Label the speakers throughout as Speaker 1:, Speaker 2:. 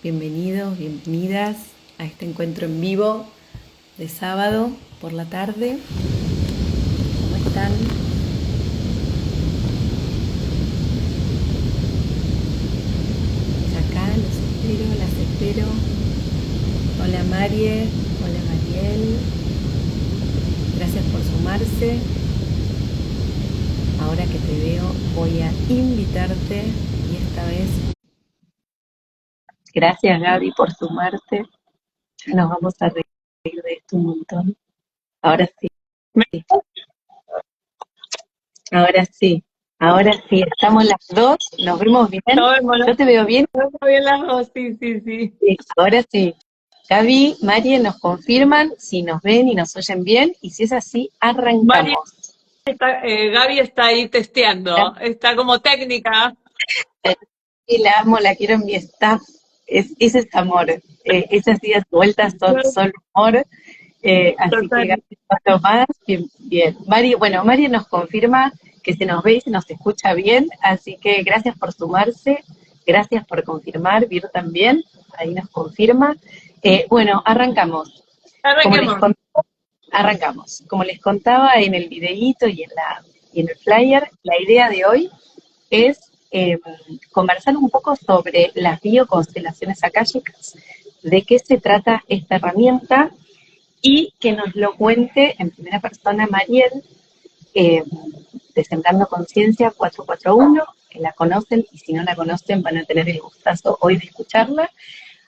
Speaker 1: bienvenidos, bienvenidas a este encuentro en vivo de sábado por la tarde. ¿Cómo están? Acá los espero, las espero. Hola Marie, hola Mariel. Gracias por sumarse. Ahora que te veo voy a invitarte y esta vez, gracias Gaby por sumarte. Nos vamos a reír de esto un montón. Ahora sí, ahora sí, ahora sí, estamos las dos, nos vemos bien. Yo te veo bien.
Speaker 2: Bien las dos, sí, sí, sí.
Speaker 1: Sí, ahora sí. Gaby, Marie nos confirman si nos ven y nos oyen bien, y si es así,
Speaker 2: María
Speaker 1: arrancamos.
Speaker 2: Gaby está ahí testeando, está como técnica.
Speaker 1: Y la amo, la quiero en mi staff. Ese es amor. Esas días vueltas son solo amor. Así que
Speaker 2: Total.
Speaker 1: Gaby, otro más. Bien, bien. Marie nos confirma que se nos ve y se nos escucha bien, así que gracias por sumarse, gracias por confirmar, Vir también, ahí nos confirma. Bueno, arrancamos. Como les
Speaker 2: Arranquemos.
Speaker 1: contaba, arrancamos. Como les contaba en el videíto y en el flyer, la idea de hoy es conversar un poco sobre las bioconstelaciones akáshicas, de qué se trata esta herramienta y que nos lo cuente en primera persona Mariel, eh, de Sembrando Conciencia 441, que la conocen y si no la conocen van a tener el gustazo hoy de escucharla.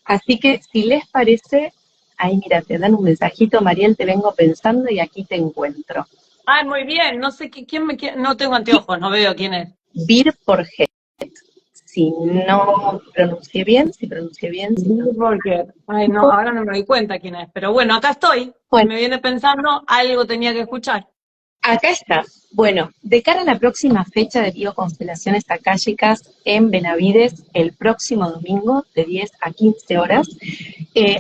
Speaker 1: Así que si les parece, ahí mira, te dan un mensajito, Mariel, te vengo pensando y aquí te encuentro.
Speaker 2: Ay, muy bien. No sé quién no tengo anteojos, no veo quién es.
Speaker 1: Vir por G. Si no pronuncié bien, si pronuncié bien, si pronuncié
Speaker 2: Porque, ay, no,
Speaker 1: mal.
Speaker 2: ahora no me doy cuenta quién es. Pero bueno, acá estoy. Si
Speaker 1: Bueno,
Speaker 2: me viene pensando, algo tenía que escuchar.
Speaker 1: acá está. Bueno, de cara a la próxima fecha de bioconstelaciones akáshicas en Benavides, el próximo domingo, de 10 a 15 horas,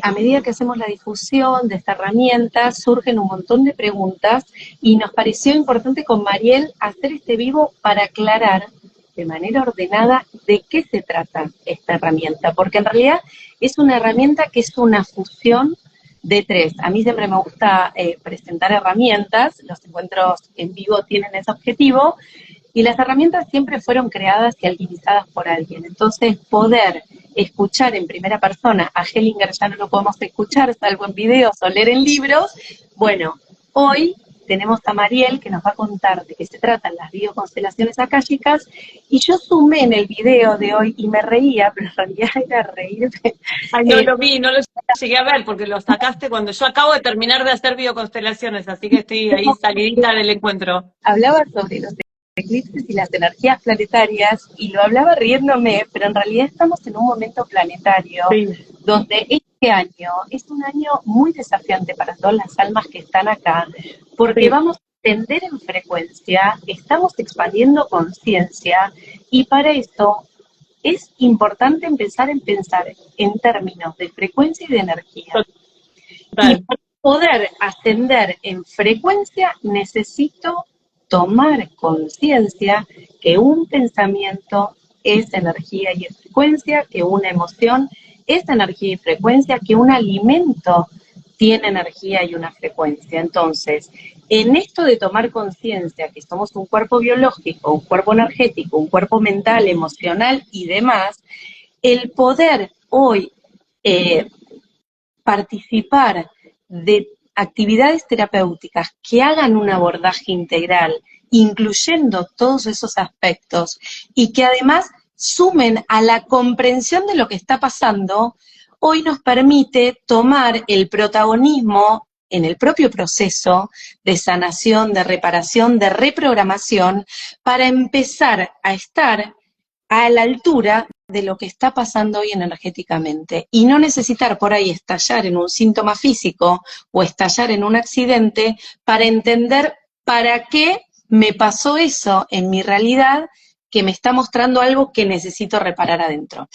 Speaker 1: a medida que hacemos la difusión de esta herramienta, surgen un montón de preguntas y nos pareció importante con Mariel hacer este vivo para aclarar de manera ordenada de qué se trata esta herramienta, porque en realidad es una herramienta que es una fusión de tres. A mí siempre me gusta presentar herramientas, los encuentros en vivo tienen ese objetivo, y las herramientas siempre fueron creadas y alquimizadas por alguien. Entonces, poder escuchar en primera persona, a Hellinger ya no lo podemos escuchar, salvo en videos o leer en libros. Bueno, hoy tenemos a Mariel que nos va a contar de qué se tratan las bioconstelaciones akáshicas, y yo sumé en el video de hoy y me reía, pero en realidad era reírme.
Speaker 2: Ay, no lo vi, no lo llegué a ver porque lo sacaste cuando yo acabo de terminar de hacer bioconstelaciones, así que estoy ahí salidita del encuentro.
Speaker 1: Hablaba sobre los eclipses y las energías planetarias y lo hablaba riéndome, pero en realidad estamos en un momento planetario
Speaker 2: Sí.
Speaker 1: donde este año es un año muy desafiante para todas las almas que están acá, porque
Speaker 2: Sí.
Speaker 1: vamos a ascender en frecuencia, estamos expandiendo conciencia y para eso es importante empezar a pensar en términos de frecuencia y de energía. Y
Speaker 2: Total.
Speaker 1: para poder ascender en frecuencia necesito tomar conciencia que un pensamiento es energía y es frecuencia, que una emoción es energía y frecuencia, que un alimento tiene energía y una frecuencia. Entonces, en esto de tomar conciencia que somos un cuerpo biológico, un cuerpo energético, un cuerpo mental, emocional y demás, el poder hoy eh, participar de actividades terapéuticas que hagan un abordaje integral, incluyendo todos esos aspectos y que además sumen a la comprensión de lo que está pasando, hoy nos permite tomar el protagonismo en el propio proceso de sanación, de reparación, de reprogramación, para empezar a estar a la altura de lo que está pasando hoy energéticamente y no necesitar por ahí estallar en un síntoma físico o estallar en un accidente para entender para qué me pasó eso en mi realidad que me está mostrando algo que necesito reparar adentro.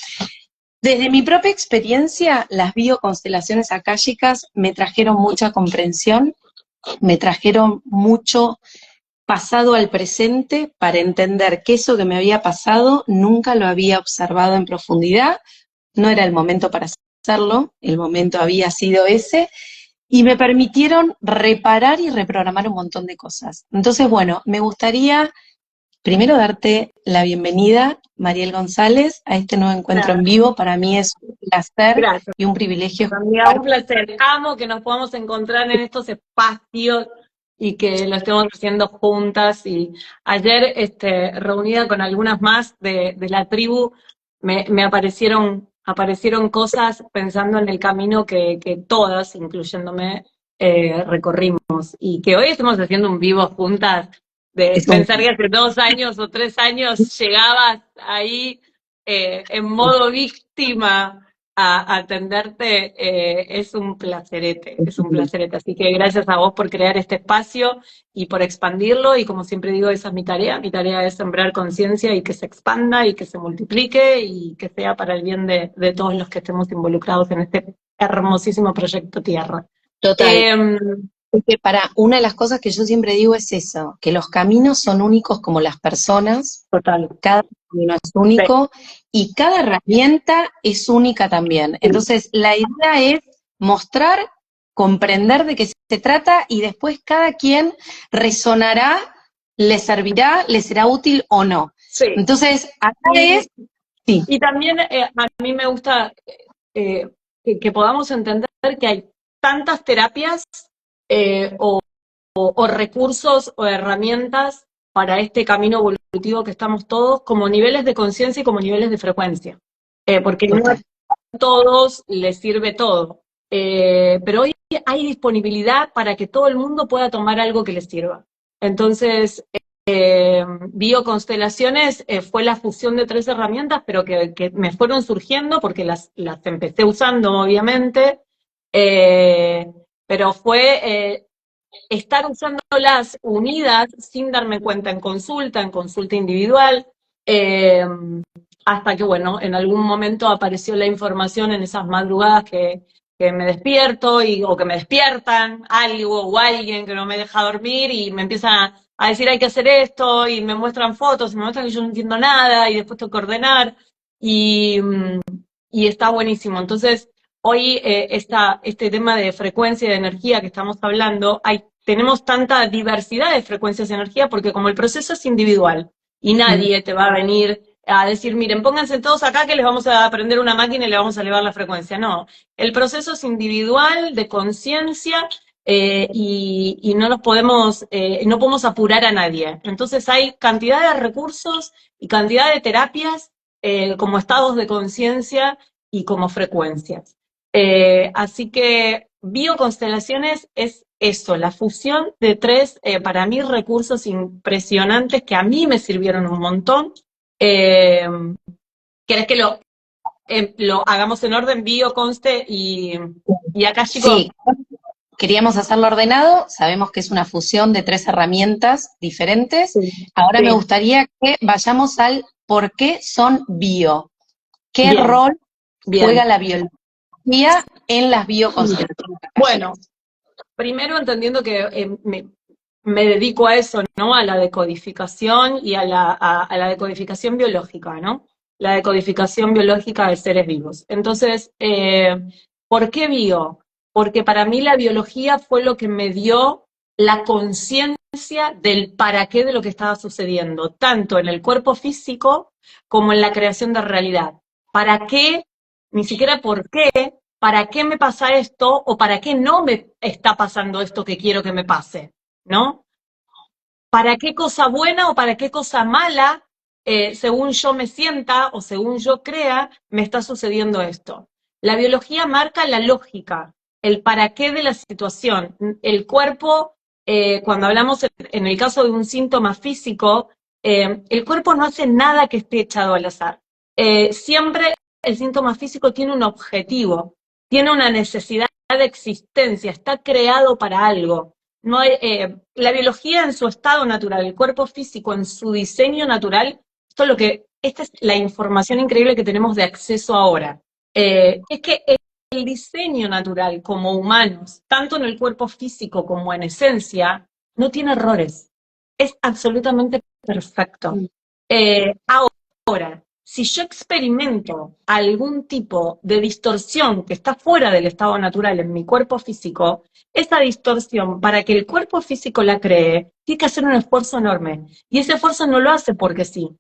Speaker 1: Desde mi propia experiencia, las bioconstelaciones akáshicas me trajeron mucha comprensión, me trajeron mucho pasado al presente para entender que eso que me había pasado nunca lo había observado en profundidad, no era el momento para hacerlo, el momento había sido ese, y me permitieron reparar y reprogramar un montón de cosas. Entonces, bueno, me gustaría primero darte la bienvenida, Mariel González, a este nuevo encuentro en
Speaker 2: Nada,
Speaker 1: vivo. Para mí es un placer
Speaker 2: gracias.
Speaker 1: y un privilegio
Speaker 2: Amiga, un
Speaker 1: escuchar.
Speaker 2: placer. Amo que nos podamos encontrar en estos espacios y que lo estemos haciendo juntas. Y ayer, reunida con algunas más de la tribu, me aparecieron cosas pensando en el camino que todas, incluyéndome, recorrimos. Y que hoy estemos haciendo un vivo juntas, de
Speaker 1: Es un
Speaker 2: pensar que hace 2 años o 3 años llegabas ahí en modo víctima a atenderte, es un placerete, es un placerete. Así que gracias a vos por crear este espacio y por expandirlo, y como siempre digo, esa es mi tarea es sembrar conciencia y que se expanda y que se multiplique y que sea para el bien de todos los que estemos involucrados en este hermosísimo proyecto Tierra.
Speaker 1: total.
Speaker 2: Eh,
Speaker 1: Porque para una de las cosas que yo siempre digo es eso, que los caminos son únicos como las personas,
Speaker 2: Total.
Speaker 1: cada camino es
Speaker 2: Sí,
Speaker 1: único y cada herramienta es única también.
Speaker 2: sí.
Speaker 1: Entonces, la idea es mostrar, comprender de qué se trata y después cada quien resonará, le servirá, le será útil o no.
Speaker 2: Sí.
Speaker 1: Entonces, acá es,
Speaker 2: Y,
Speaker 1: sí,
Speaker 2: y también a mí me gusta que podamos entender que hay tantas terapias o recursos o herramientas para este camino evolutivo que estamos todos, como niveles de conciencia y como niveles de frecuencia. Porque no a
Speaker 1: total.
Speaker 2: todos les sirve todo. Pero hoy hay disponibilidad para que todo el mundo pueda tomar algo que les sirva. Entonces, Bioconstelaciones fue la fusión de 3 herramientas, pero que me fueron surgiendo porque las empecé usando, obviamente, eh, pero fue estar usándolas unidas sin darme cuenta en consulta individual, eh, hasta que, bueno, en algún momento apareció la información en esas madrugadas que me despierto o que me despiertan algo o alguien que no me deja dormir y me empiezan a decir hay que hacer esto y me muestran fotos y me muestran que yo no entiendo nada y después tengo que ordenar y, y está buenísimo. Entonces, hoy este tema de frecuencia y de energía que estamos hablando, tenemos tanta diversidad de frecuencias de energía porque como el proceso es individual y
Speaker 1: Mm.
Speaker 2: nadie te va a venir a decir, miren, pónganse todos acá que les vamos a prender una máquina y le vamos a elevar la frecuencia. No, el proceso es individual, de conciencia, y no no podemos apurar a nadie. Entonces hay cantidad de recursos y cantidad de terapias como estados de conciencia y como frecuencias. Así que bioconstelaciones es eso, la fusión de 3, para mí, recursos impresionantes que a mí me sirvieron un montón. Eh, ¿Querés que lo hagamos en orden bio, conste y acá, chicos?
Speaker 1: Sí, queríamos hacerlo ordenado, sabemos que es una fusión de 3 herramientas diferentes.
Speaker 2: Sí,
Speaker 1: Ahora me
Speaker 2: sí,
Speaker 1: gustaría que vayamos al por qué son bio. ¿Qué
Speaker 2: bien,
Speaker 1: rol juega
Speaker 2: bien.
Speaker 1: la biología en las bioconstelaciones
Speaker 2: Bueno,
Speaker 1: akáshicas?
Speaker 2: primero entendiendo que me dedico a eso, ¿no? A la decodificación y a la decodificación biológica, ¿no? La decodificación biológica de seres vivos. Entonces, ¿por qué bio? Porque para mí la biología fue lo que me dio la conciencia del para qué de lo que estaba sucediendo, tanto en el cuerpo físico como en la creación de realidad. ¿Para qué? Ni siquiera por qué, ¿para qué me pasa esto o para qué no me está pasando esto que quiero que me pase? ¿No? ¿Para qué cosa buena o para qué cosa mala, según yo me sienta o según yo crea, me está sucediendo esto? La biología marca la lógica, el para qué de la situación. El cuerpo, cuando hablamos en el caso de un síntoma físico, el cuerpo no hace nada que esté echado al azar. Siempre el síntoma físico tiene un objetivo, tiene una necesidad de existencia, está creado para algo. No hay, la biología en su estado natural, el cuerpo físico en su diseño natural, esta es la información increíble que tenemos de acceso ahora. Es que el diseño natural como humanos, tanto en el cuerpo físico como en esencia, no tiene errores. Es absolutamente perfecto. Ahora, si yo experimento algún tipo de distorsión que está fuera del estado natural en mi cuerpo físico, esa distorsión, para que el cuerpo físico la cree, tiene que hacer un esfuerzo enorme. Y ese esfuerzo no lo hace porque sí,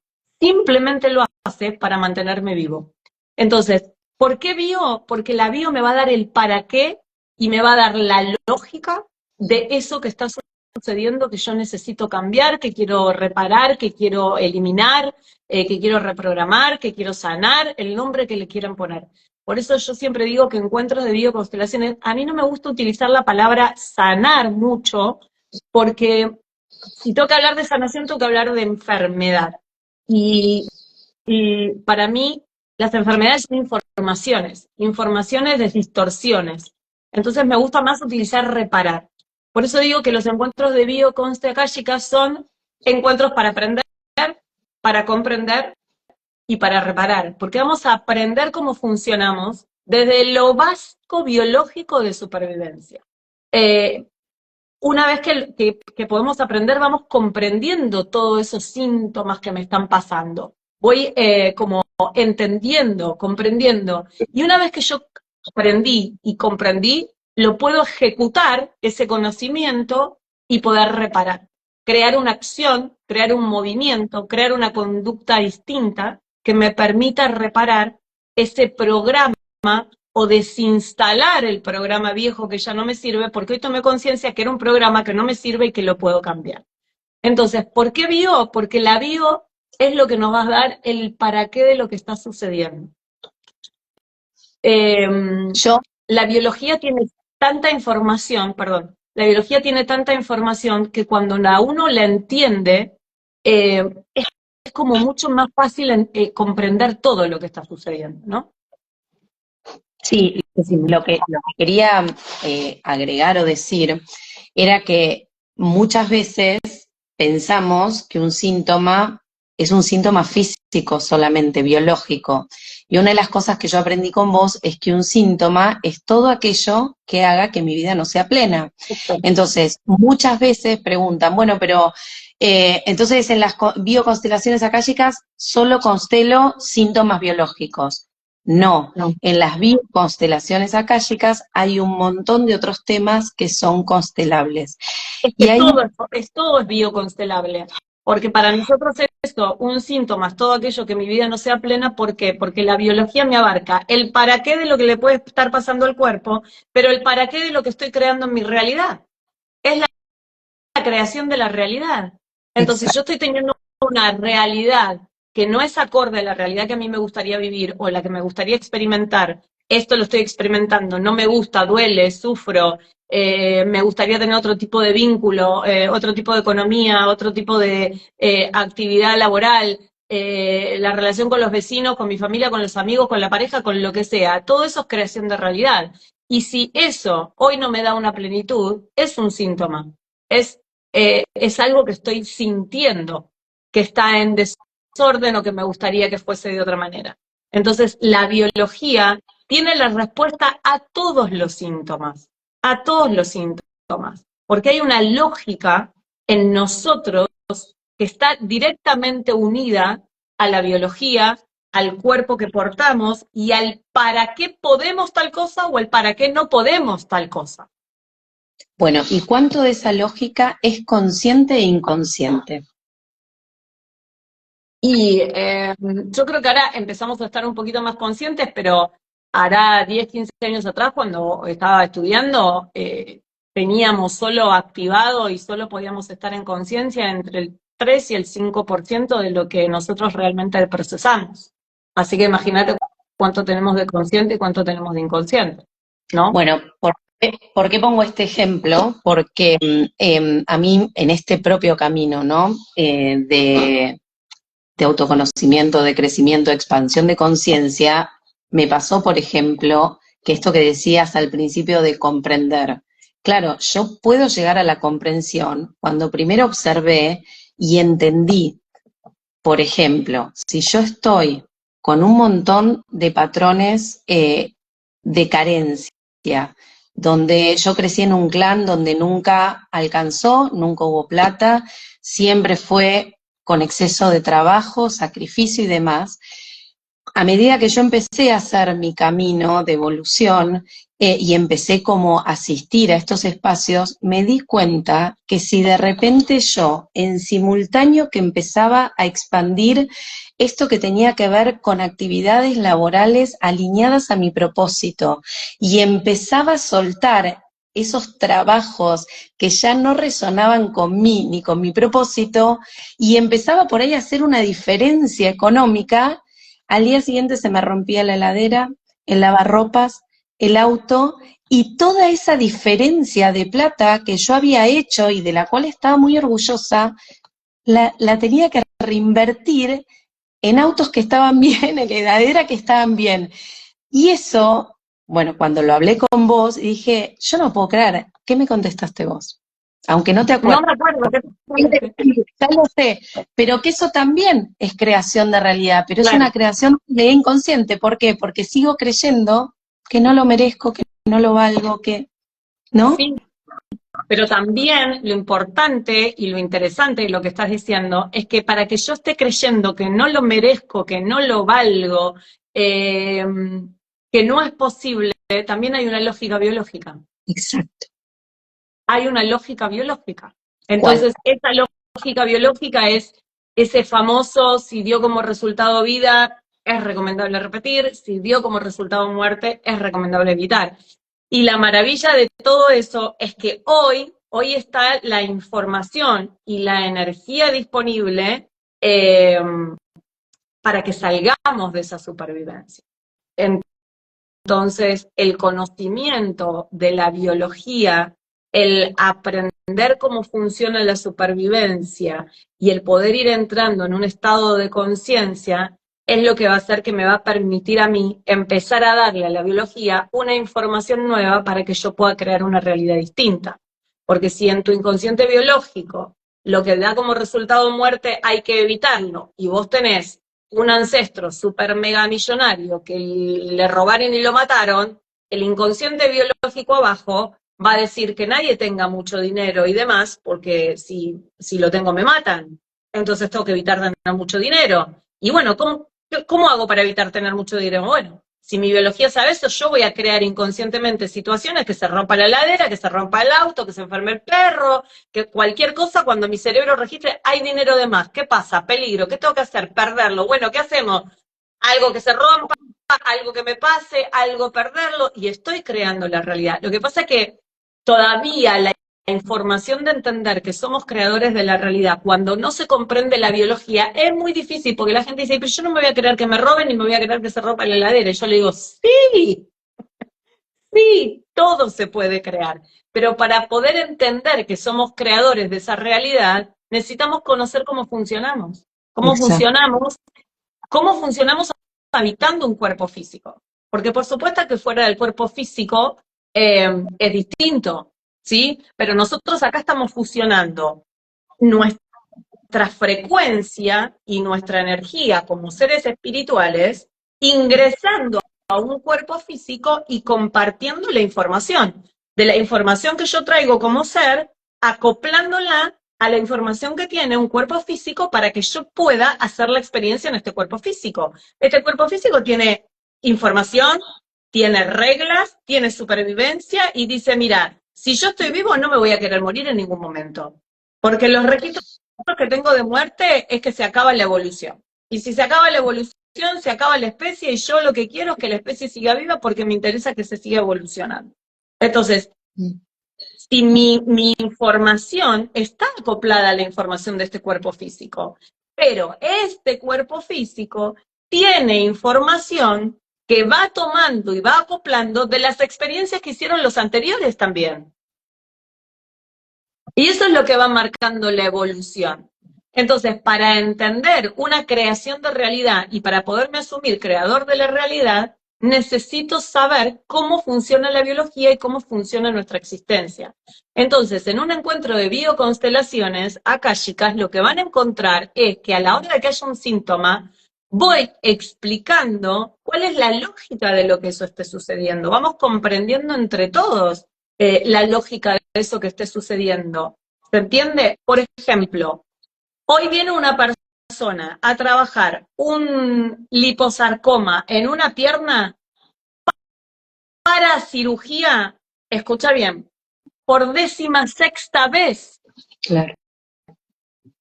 Speaker 2: simplemente lo hace para mantenerme vivo. Entonces, ¿por qué bio? Porque la bio me va a dar el para qué y me va a dar la lógica de eso que está sucediendo, que yo necesito cambiar, que quiero reparar, que quiero eliminar, que quiero reprogramar, que quiero sanar, el nombre que le quieran poner. Por eso yo siempre digo que encuentros de bioconstelaciones, a mí no me gusta utilizar la palabra sanar mucho, porque si tengo que hablar de sanación, tengo que hablar de enfermedad. Y para mí, las enfermedades son informaciones de distorsiones. Entonces me gusta más utilizar reparar. Por eso digo que los encuentros de bioconste akáshica son encuentros para aprender, para comprender y para reparar, porque vamos a aprender cómo funcionamos desde lo básico biológico de supervivencia. Una vez que podemos aprender, vamos comprendiendo todos esos síntomas que me están pasando. Voy como entendiendo, comprendiendo. Y una vez que yo aprendí y comprendí, lo puedo ejecutar, ese conocimiento, y poder reparar. Crear una acción, crear un movimiento, crear una conducta distinta que me permita reparar ese programa o desinstalar el programa viejo que ya no me sirve, porque hoy tomé conciencia que era un programa que no me sirve y que lo puedo cambiar. Entonces, ¿por qué bio? Porque la bio es lo que nos va a dar el para qué de lo que está sucediendo. La biología tiene tanta información, la biología tiene tanta información que cuando uno la entiende, es como mucho más fácil comprender todo lo que está sucediendo, ¿no?
Speaker 1: Sí, lo que quería agregar o decir era que muchas veces pensamos que un síntoma es un síntoma físico solamente, biológico. Y una de las cosas que yo aprendí con vos es que un síntoma es todo aquello que haga que mi vida no sea plena. Entonces, muchas veces preguntan, bueno, pero entonces en las bioconstelaciones akáshicas solo constelo síntomas biológicos. No, en las bioconstelaciones akáshicas hay un montón de otros temas que son constelables.
Speaker 2: Es que todo es bioconstelable, porque para nosotros es esto, un síntoma, es todo aquello que mi vida no sea plena, ¿por qué? Porque la biología me abarca el para qué de lo que le puede estar pasando al cuerpo, pero el para qué de lo que estoy creando en mi realidad. Es la creación de la realidad. Entonces yo estoy teniendo una realidad que no es acorde a la realidad que a mí me gustaría vivir o la que me gustaría experimentar. Esto lo estoy experimentando, no me gusta, duele, sufro, me gustaría tener otro tipo de vínculo, otro tipo de economía, otro tipo de actividad laboral, la relación con los vecinos, con mi familia, con los amigos, con la pareja, con lo que sea. Todo eso es creación de realidad. Y si eso hoy no me da una plenitud, es un síntoma. Es algo que estoy sintiendo, que está en desorden o que me gustaría que fuese de otra manera. Entonces, la biología tiene la respuesta a todos los síntomas, porque hay una lógica en nosotros que está directamente unida a la biología, al cuerpo que portamos y al para qué podemos tal cosa o el para qué no podemos tal cosa.
Speaker 1: Bueno, ¿y cuánto de esa lógica es consciente e inconsciente?
Speaker 2: Y yo creo que ahora empezamos a estar un poquito más conscientes, pero hará 10, 15 años atrás, cuando estaba estudiando, teníamos solo activado y solo podíamos estar en conciencia entre el 3 y el 5% de lo que nosotros realmente procesamos. Así que imagínate cuánto tenemos de consciente y cuánto tenemos de inconsciente, ¿no?
Speaker 1: Bueno, ¿por qué pongo este ejemplo? Porque a mí en este propio camino, ¿no? De autoconocimiento, de crecimiento, de expansión de conciencia, me pasó, por ejemplo, que esto que decías al principio de comprender. Claro, yo puedo llegar a la comprensión cuando primero observé y entendí, por ejemplo, si yo estoy con un montón de patrones de carencia, donde yo crecí en un clan donde nunca alcanzó, nunca hubo plata, siempre fue con exceso de trabajo, sacrificio y demás. a medida que yo empecé a hacer mi camino de evolución y empecé como a asistir a estos espacios, me di cuenta que si de repente yo, en simultáneo que empezaba a expandir esto que tenía que ver con actividades laborales alineadas a mi propósito y empezaba a soltar esos trabajos que ya no resonaban con mí ni con mi propósito y empezaba por ahí a hacer una diferencia económica, al día siguiente se me rompía la heladera, el lavarropas, el auto y toda esa diferencia de plata que yo había hecho y de la cual estaba muy orgullosa, la tenía que reinvertir en autos que estaban bien, en heladera que estaban bien. Y eso, bueno, cuando lo hablé con vos, dije, yo no puedo creer, ¿qué me contestaste vos? Aunque no te
Speaker 2: No
Speaker 1: acuerdas.
Speaker 2: me acuerdo qué.
Speaker 1: Ya lo sé, pero que eso también es creación de realidad, pero es
Speaker 2: Claro.
Speaker 1: una creación de inconsciente. ¿Por qué? Porque sigo creyendo que no lo merezco, que no lo valgo, que, ¿no?
Speaker 2: Sí, pero también lo importante y lo interesante de lo que estás diciendo es que para que yo esté creyendo que no lo merezco, que no lo valgo, que no es posible, también hay una lógica biológica.
Speaker 1: Exacto.
Speaker 2: Hay una lógica biológica.
Speaker 1: ¿Cuál?
Speaker 2: Entonces, esa lógica biológica es ese famoso, si dio como resultado vida, es recomendable repetir, si dio como resultado muerte, es recomendable evitar. Y la maravilla de todo eso es que hoy está la información y la energía disponible para que salgamos de esa supervivencia. Entonces, el conocimiento de la biología, el aprender cómo funciona la supervivencia y el poder ir entrando en un estado de conciencia es lo que va a hacer que me va a permitir a mí empezar a darle a la biología una información nueva para que yo pueda crear una realidad distinta. Porque si en tu inconsciente biológico lo que da como resultado muerte hay que evitarlo y vos tenés un ancestro super mega millonario que le robaron y lo mataron, el inconsciente biológico abajo va a decir que nadie tenga mucho dinero y demás, porque si lo tengo me matan. Entonces tengo que evitar tener mucho dinero. Y bueno, ¿cómo hago para evitar tener mucho dinero? Bueno, si mi biología sabe eso, yo voy a crear inconscientemente situaciones que se rompa la heladera, que se rompa el auto, que se enferme el perro, que cualquier cosa cuando mi cerebro registre, hay dinero de más. ¿Qué pasa? Peligro. ¿Qué tengo que hacer? Perderlo. Bueno, ¿qué hacemos? Algo que se rompa, algo que me pase, algo perderlo, y estoy creando la realidad. Lo que pasa es que todavía la información de entender que somos creadores de la realidad, cuando no se comprende la biología, es muy difícil, porque la gente dice, pero yo no me voy a querer que me roben ni me voy a querer que se rompa la heladera. Y yo le digo, sí, sí, todo se puede crear. Pero para poder entender que somos creadores de esa realidad, necesitamos conocer cómo funcionamos.
Speaker 1: Exacto.
Speaker 2: Cómo funcionamos habitando un cuerpo físico. Porque por supuesto que fuera del cuerpo físico es distinto, ¿sí? Pero nosotros acá estamos fusionando nuestra frecuencia y nuestra energía como seres espirituales, ingresando a un cuerpo físico y compartiendo la información. De la información que yo traigo como ser, acoplándola a la información que tiene un cuerpo físico para que yo pueda hacer la experiencia en este cuerpo físico. Este cuerpo físico tiene información, tiene reglas, tiene supervivencia y dice, mira, si yo estoy vivo no me voy a querer morir en ningún momento. Porque los requisitos que tengo de muerte es que se acaba la evolución. Y si se acaba la evolución, se acaba la especie y yo lo que quiero es que la especie siga viva porque me interesa que se siga evolucionando. Entonces, si mi información está acoplada a la información de este cuerpo físico, pero este cuerpo físico tiene información que va tomando y va acoplando de las experiencias que hicieron los anteriores también. Y eso es lo que va marcando la evolución. Entonces, para entender una creación de realidad y para poderme asumir creador de la realidad, necesito saber cómo funciona la biología y cómo funciona nuestra existencia. Entonces, en un encuentro de bioconstelaciones akáshicas, lo que van a encontrar es que a la hora de que haya un síntoma, voy explicando cuál es la lógica de lo que eso esté sucediendo. Vamos comprendiendo entre todos la lógica de eso que esté sucediendo. ¿Se entiende? Por ejemplo, hoy viene una persona persona a trabajar un liposarcoma en una pierna para cirugía, escucha bien, por 16ª vez.
Speaker 1: Claro.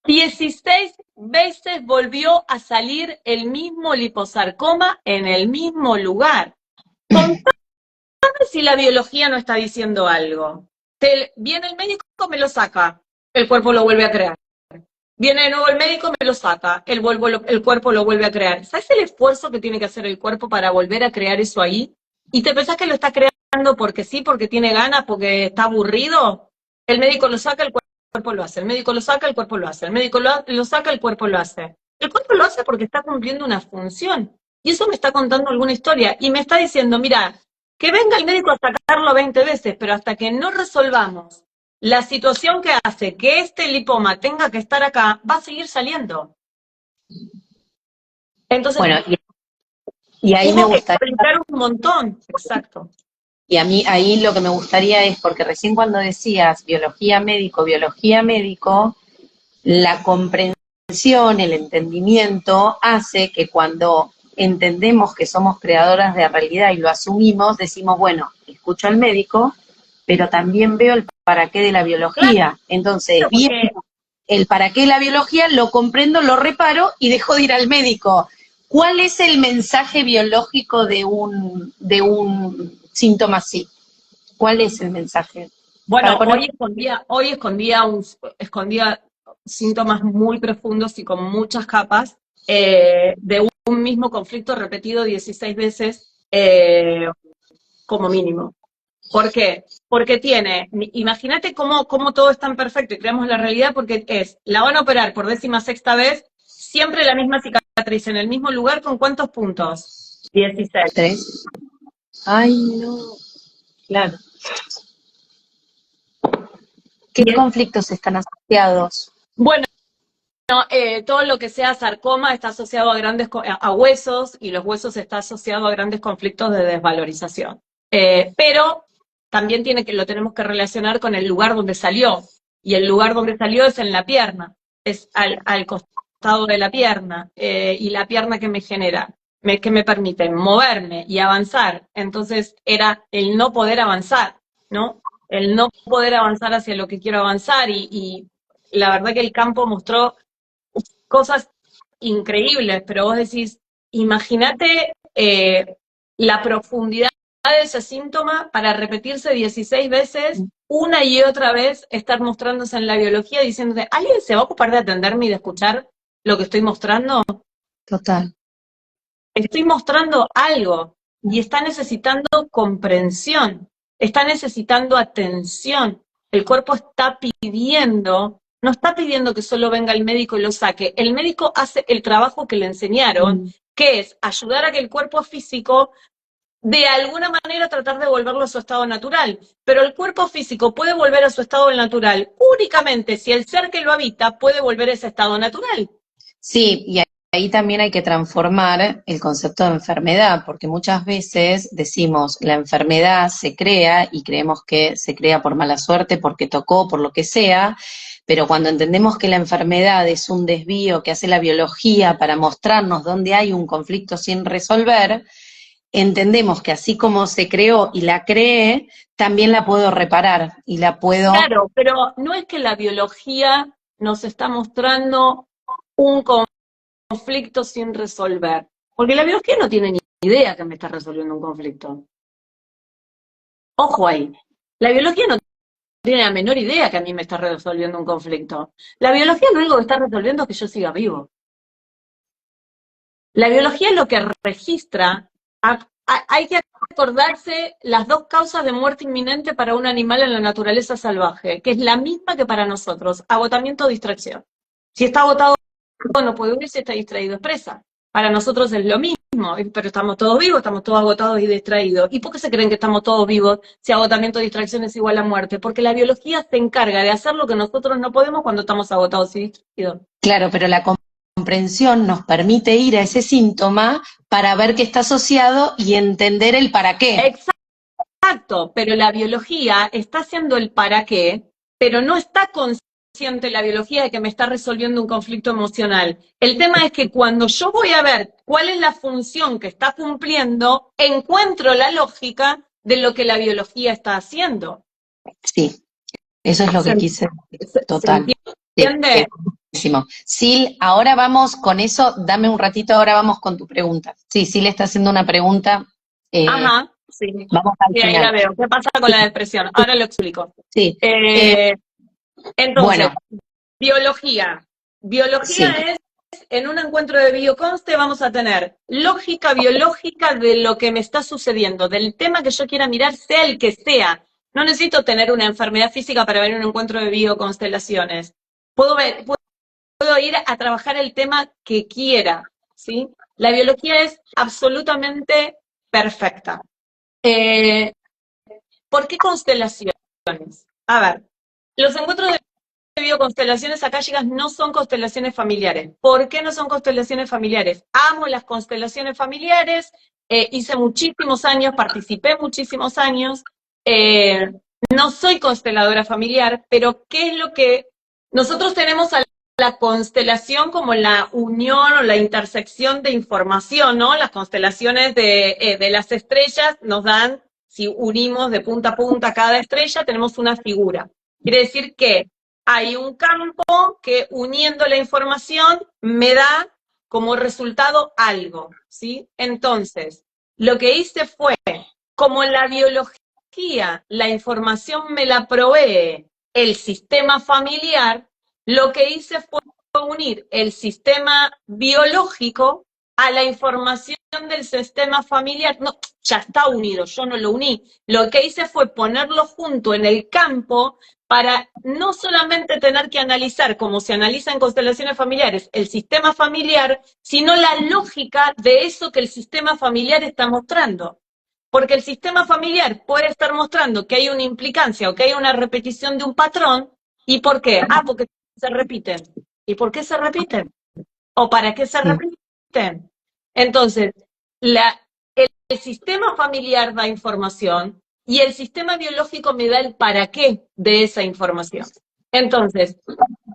Speaker 2: 16 veces volvió a salir el mismo liposarcoma en el mismo lugar. Contame si la biología no está diciendo algo. Viene el médico, me lo saca, el cuerpo lo vuelve a crear. Viene de nuevo el médico, me lo saca, el cuerpo lo vuelve a crear. ¿Sabes el esfuerzo que tiene que hacer el cuerpo para volver a crear eso ahí? ¿Y te pensás que lo está creando porque sí, porque tiene ganas, porque está aburrido? El médico lo saca, el cuerpo lo hace. El médico lo saca, el cuerpo lo hace. El médico lo saca, el cuerpo lo hace. El cuerpo lo hace porque está cumpliendo una función. Y eso me está contando alguna historia. Y me está diciendo, mira, que venga el médico a sacarlo 20 veces, pero hasta que no resolvamos la situación que hace que este lipoma tenga que estar acá, va a seguir saliendo. Entonces,
Speaker 1: bueno, y ahí me gustaría
Speaker 2: explicar un montón, exacto.
Speaker 1: Y a mí ahí lo que me gustaría es, porque recién cuando decías biología médico, la comprensión, el entendimiento hace que cuando entendemos que somos creadoras de realidad y lo asumimos, decimos, bueno, escucho al médico, pero también veo el para qué de la biología. Claro. Entonces, bien, el para qué de la biología lo comprendo, lo reparo y dejo de ir al médico. ¿Cuál es el mensaje biológico de un síntoma así? ¿Cuál es el mensaje?
Speaker 2: Bueno, hoy escondía síntomas muy profundos y con muchas capas de un mismo conflicto repetido 16 veces como mínimo. ¿Por qué? Porque imagínate cómo todo es tan perfecto y creamos la realidad, porque la van a operar por 16ª vez, siempre la misma cicatriz, en el mismo lugar, ¿con cuántos puntos? 16.
Speaker 1: 3. Ay, no. Claro. ¿Qué conflictos están asociados?
Speaker 2: Bueno, todo lo que sea sarcoma está asociado a huesos, y los huesos está asociado a grandes conflictos de desvalorización. Pero también lo tenemos que relacionar con el lugar donde salió, y el lugar donde salió es en la pierna, es al costado de la pierna, y la pierna que me genera, que me permite moverme y avanzar. Entonces era el no poder avanzar, ¿no? El no poder avanzar hacia lo que quiero avanzar, y la verdad que el campo mostró cosas increíbles, pero vos decís, imagínate la profundidad de ese síntoma para repetirse 16 veces, una y otra vez, estar mostrándose en la biología, diciéndote, ¿alguien se va a ocupar de atenderme y de escuchar lo que estoy mostrando?
Speaker 1: Total.
Speaker 2: Estoy mostrando algo y está necesitando comprensión, está necesitando atención. El cuerpo está pidiendo, no está pidiendo que solo venga el médico y lo saque. El médico hace el trabajo que le enseñaron, que es ayudar a que el cuerpo físico, de alguna manera, tratar de volverlo a su estado natural. Pero el cuerpo físico puede volver a su estado natural únicamente si el ser que lo habita puede volver a ese estado natural.
Speaker 1: Sí, y ahí también hay que transformar el concepto de enfermedad, porque muchas veces decimos la enfermedad se crea y creemos que se crea por mala suerte, porque tocó, por lo que sea, pero cuando entendemos que la enfermedad es un desvío que hace la biología para mostrarnos dónde hay un conflicto sin resolver, entendemos que así como se creó y la creé, también la puedo reparar y la puedo...
Speaker 2: Claro, pero no es que la biología nos está mostrando un conflicto sin resolver, porque la biología no tiene ni idea que me está resolviendo un conflicto. Ojo ahí, la biología no tiene la menor idea que a mí me está resolviendo un conflicto. La biología lo único que está resolviendo es que yo siga vivo. La biología es lo que registra. Hay que acordarse las 2 causas de muerte inminente para un animal en la naturaleza salvaje, que es la misma que para nosotros: agotamiento o distracción. Si está agotado, no puede huir, si está distraído, es presa. Para nosotros es lo mismo, pero estamos todos vivos, estamos todos agotados y distraídos. ¿Y por qué se creen que estamos todos vivos si agotamiento o distracción es igual a muerte? Porque la biología se encarga de hacer lo que nosotros no podemos cuando estamos agotados y distraídos.
Speaker 1: Claro, pero la comprensión nos permite ir a ese síntoma para ver qué está asociado y entender el para qué.
Speaker 2: Exacto, pero la biología está haciendo el para qué, pero no está consciente consciente la biología de que me está resolviendo un conflicto emocional. El tema es que cuando yo voy a ver cuál es la función que está cumpliendo, encuentro la lógica de lo que la biología está haciendo.
Speaker 1: Sí, eso es lo que quise decir, total.
Speaker 2: ¿Se entiende?
Speaker 1: Buenísimo. Sil, ahora vamos con eso, dame un ratito, ahora vamos con tu pregunta. Sí, Sil está haciendo una pregunta.
Speaker 2: Ajá, sí.
Speaker 1: Vamos al
Speaker 2: Sí, ahí
Speaker 1: final.
Speaker 2: la veo. ¿Qué pasa con la depresión? Ahora lo explico.
Speaker 1: Sí.
Speaker 2: Entonces,
Speaker 1: Bueno,
Speaker 2: biología. Biología
Speaker 1: sí.
Speaker 2: es, en un encuentro de bioconste vamos a tener lógica biológica de lo que me está sucediendo, del tema que yo quiera mirar, sea el que sea. No necesito tener una enfermedad física para ver un encuentro de bioconstelaciones. Puedo ir a trabajar el tema que quiera, ¿sí? La biología es absolutamente perfecta. ¿Por qué constelaciones? A ver, los encuentros de bioconstelaciones akáshicas no son constelaciones familiares. ¿Por qué no son constelaciones familiares? Amo las constelaciones familiares, hice muchísimos años, participé muchísimos años, no soy consteladora familiar, pero ¿qué es lo que nosotros tenemos a la constelación como la unión o la intersección de información, ¿no? Las constelaciones de las estrellas nos dan, si unimos de punta a punta cada estrella, tenemos una figura. Quiere decir que hay un campo que uniendo la información me da como resultado algo, ¿sí? Entonces, lo que hice fue, como la biología, la información me la provee el sistema familiar, lo que hice fue unir el sistema biológico a la información del sistema familiar. No, ya está unido, yo no lo uní. Lo que hice fue ponerlo junto en el campo para no solamente tener que analizar, como se analiza en constelaciones familiares, el sistema familiar, sino la lógica de eso que el sistema familiar está mostrando. Porque el sistema familiar puede estar mostrando que hay una implicancia o que hay una repetición de un patrón. ¿Y por qué? Ah, porque se repiten. ¿Y por qué se repiten? ¿O para qué se repiten? Entonces, el sistema familiar da información y el sistema biológico me da el para qué de esa información. Entonces,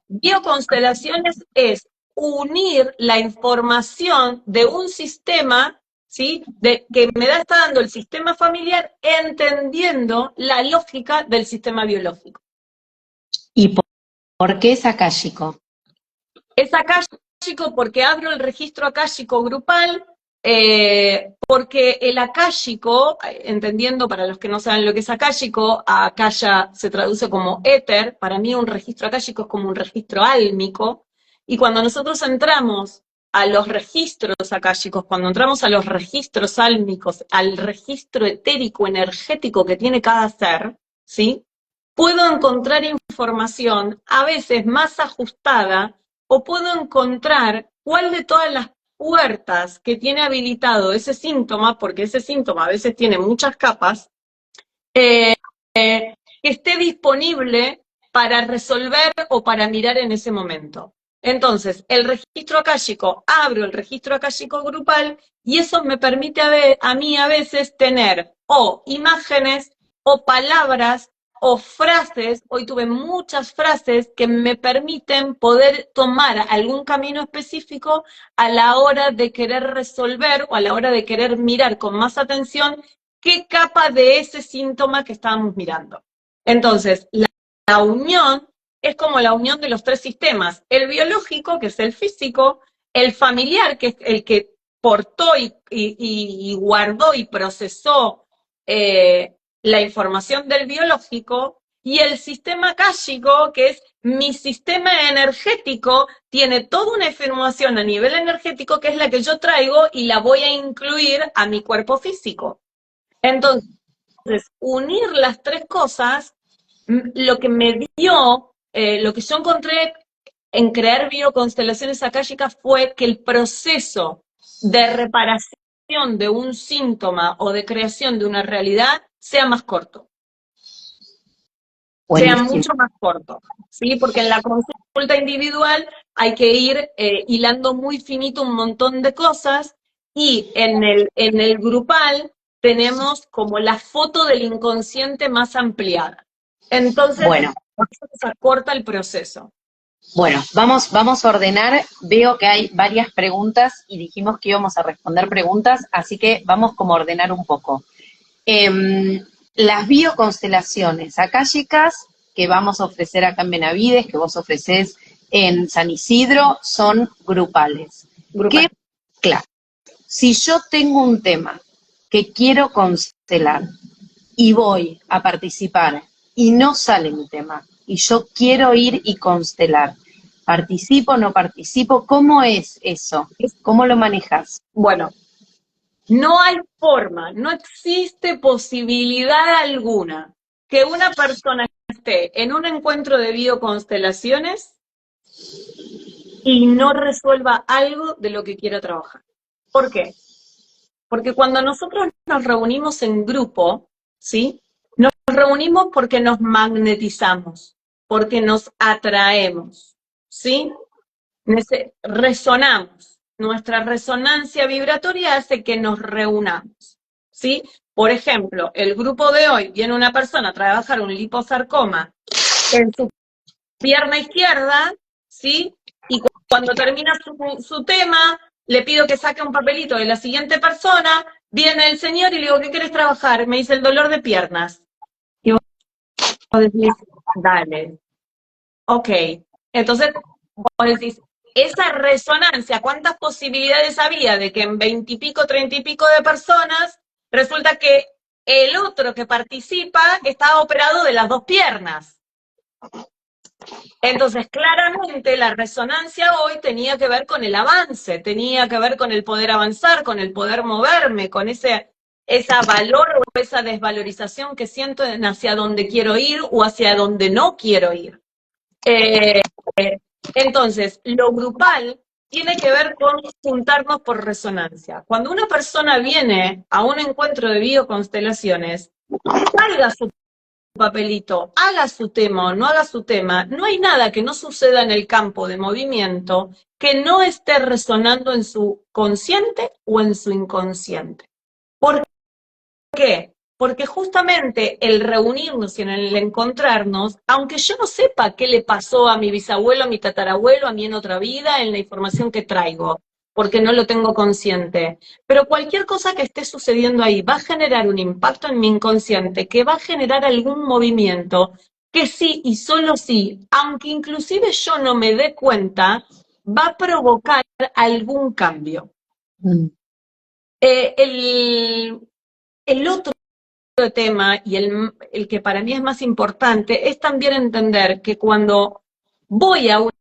Speaker 2: bioconstelaciones es unir la información de un sistema, ¿sí? Que me está dando el sistema familiar, entendiendo la lógica del sistema biológico.
Speaker 1: ¿Y por qué es akáshico?
Speaker 2: Es akáshico porque abro el registro akáshico grupal, porque el akáshico, entendiendo para los que no saben lo que es akáshico, akasha se traduce como éter, para mí un registro akáshico es como un registro álmico, y cuando nosotros entramos a los registros akáshicos, cuando entramos a los registros álmicos, al registro etérico energético que tiene cada ser, ¿sí? Puedo encontrar información a veces más ajustada o puedo encontrar cuál de todas las puertas que tiene habilitado ese síntoma, porque ese síntoma a veces tiene muchas capas, que esté disponible para resolver o para mirar en ese momento. Entonces, el registro akáshico, abro el registro akáshico grupal y eso me permite a mí a veces tener o imágenes o palabras o frases, hoy tuve muchas frases que me permiten poder tomar algún camino específico a la hora de querer resolver o a la hora de querer mirar con más atención qué capa de ese síntoma que estábamos mirando. Entonces, la unión es como la unión de los tres sistemas, el biológico, que es el físico, el familiar, que es el que portó y guardó y procesó la información del biológico, y el sistema akáshico, que es mi sistema energético, tiene toda una información a nivel energético que es la que yo traigo y la voy a incluir a mi cuerpo físico. Entonces, unir las tres cosas, lo que me dio, lo que yo encontré en crear bioconstelaciones akáshicas fue que el proceso de reparación de un síntoma o de creación de una realidad sea más corto.
Speaker 1: Buenísimo.
Speaker 2: Sea mucho más corto, ¿sí? Porque en la consulta individual hay que ir hilando muy finito un montón de cosas y en el grupal tenemos como la foto del inconsciente más ampliada. Entonces,
Speaker 1: bueno,
Speaker 2: eso se acorta el proceso.
Speaker 1: Bueno, vamos a ordenar. Veo que hay varias preguntas y dijimos que íbamos a responder preguntas, así que vamos como a ordenar un poco. Las bioconstelaciones akáshicas que vamos a ofrecer acá en Benavides, que vos ofrecés en San Isidro, son grupales.
Speaker 2: Grupal.
Speaker 1: Claro, si yo tengo un tema que quiero constelar y voy a participar y no sale mi tema, y yo quiero ir y constelar, ¿participo o no participo? ¿Cómo es eso? ¿Cómo lo manejas?
Speaker 2: Bueno, no hay forma, no existe posibilidad alguna que una persona esté en un encuentro de bioconstelaciones y no resuelva algo de lo que quiera trabajar. ¿Por qué? Porque cuando nosotros nos reunimos en grupo, ¿sí? Nos reunimos porque nos magnetizamos, porque nos atraemos, ¿sí? Resonamos. Nuestra resonancia vibratoria hace que nos reunamos, ¿sí? Por ejemplo, el grupo de hoy viene una persona a trabajar un liposarcoma en su pierna izquierda, ¿sí? Y cuando termina su tema, le pido que saque un papelito de la siguiente persona, viene el señor y le digo, ¿qué quieres trabajar? Me dice el dolor de piernas. Y vos decís, dale, ok. Entonces, vos decís, esa resonancia, ¿cuántas posibilidades había de que en 20 y pico, 30 y pico de personas, resulta que el otro que participa estaba operado de las dos piernas? Entonces, claramente la resonancia hoy tenía que ver con el avance, tenía que ver con el poder avanzar, con el poder moverme, con ese valor o esa desvalorización que siento en hacia dónde quiero ir o hacia dónde no quiero ir. Entonces, lo grupal tiene que ver con juntarnos por resonancia. Cuando una persona viene a un encuentro de bioconstelaciones, salga su papelito, haga su tema o no haga su tema, no hay nada que no suceda en el campo de movimiento que no esté resonando en su consciente o en su inconsciente. ¿Por qué? Porque justamente el reunirnos y en el encontrarnos, aunque yo no sepa qué le pasó a mi bisabuelo, a mi tatarabuelo, a mí en otra vida, en la información que traigo, porque no lo tengo consciente, pero cualquier cosa que esté sucediendo ahí va a generar un impacto en mi inconsciente, que va a generar algún movimiento, que sí y solo sí, aunque inclusive yo no me dé cuenta, va a provocar algún cambio. El otro tema, y el que para mí es más importante, es también entender que cuando voy a un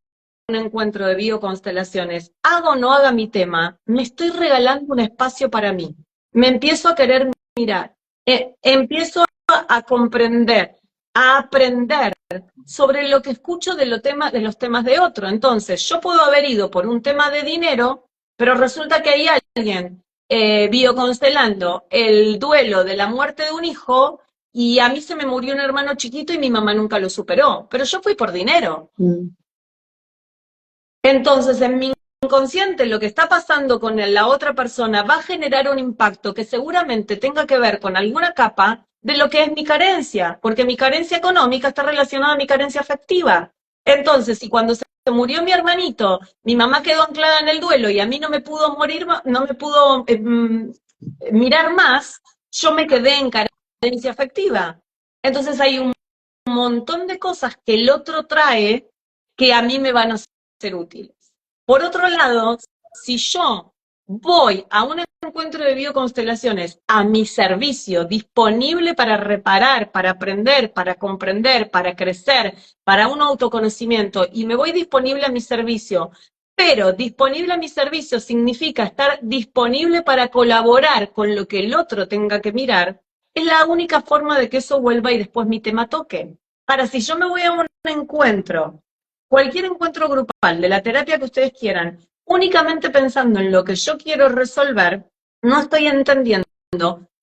Speaker 2: encuentro de bioconstelaciones, haga o no haga mi tema, me estoy regalando un espacio para mí. Me empiezo a querer mirar, empiezo a comprender, a aprender sobre lo que escucho de los temas de otro. Entonces, yo puedo haber ido por un tema de dinero, pero resulta que hay alguien bioconstelando el duelo de la muerte de un hijo y a mí se me murió un hermano chiquito y mi mamá nunca lo superó, pero yo fui por dinero. Entonces, en mi inconsciente, lo que está pasando con la otra persona va a generar un impacto que seguramente tenga que ver con alguna capa de lo que es mi carencia, porque mi carencia económica está relacionada a mi carencia afectiva. Entonces, si cuando se murió mi hermanito, mi mamá quedó anclada en el duelo y a mí no me pudo no me pudo mirar más, yo me quedé en carencia afectiva. Entonces hay un montón de cosas que el otro trae que a mí me van a ser útiles. Por otro lado, si yo voy a un encuentro de bioconstelaciones a mi servicio, disponible para reparar, para aprender, para comprender, para crecer, para un autoconocimiento, y me voy disponible a mi servicio, pero disponible a mi servicio significa estar disponible para colaborar con lo que el otro tenga que mirar, es la única forma de que eso vuelva y después mi tema toque. Ahora, si yo me voy a un encuentro, cualquier encuentro grupal, de la terapia que ustedes quieran, únicamente pensando en lo que yo quiero resolver, no estoy entendiendo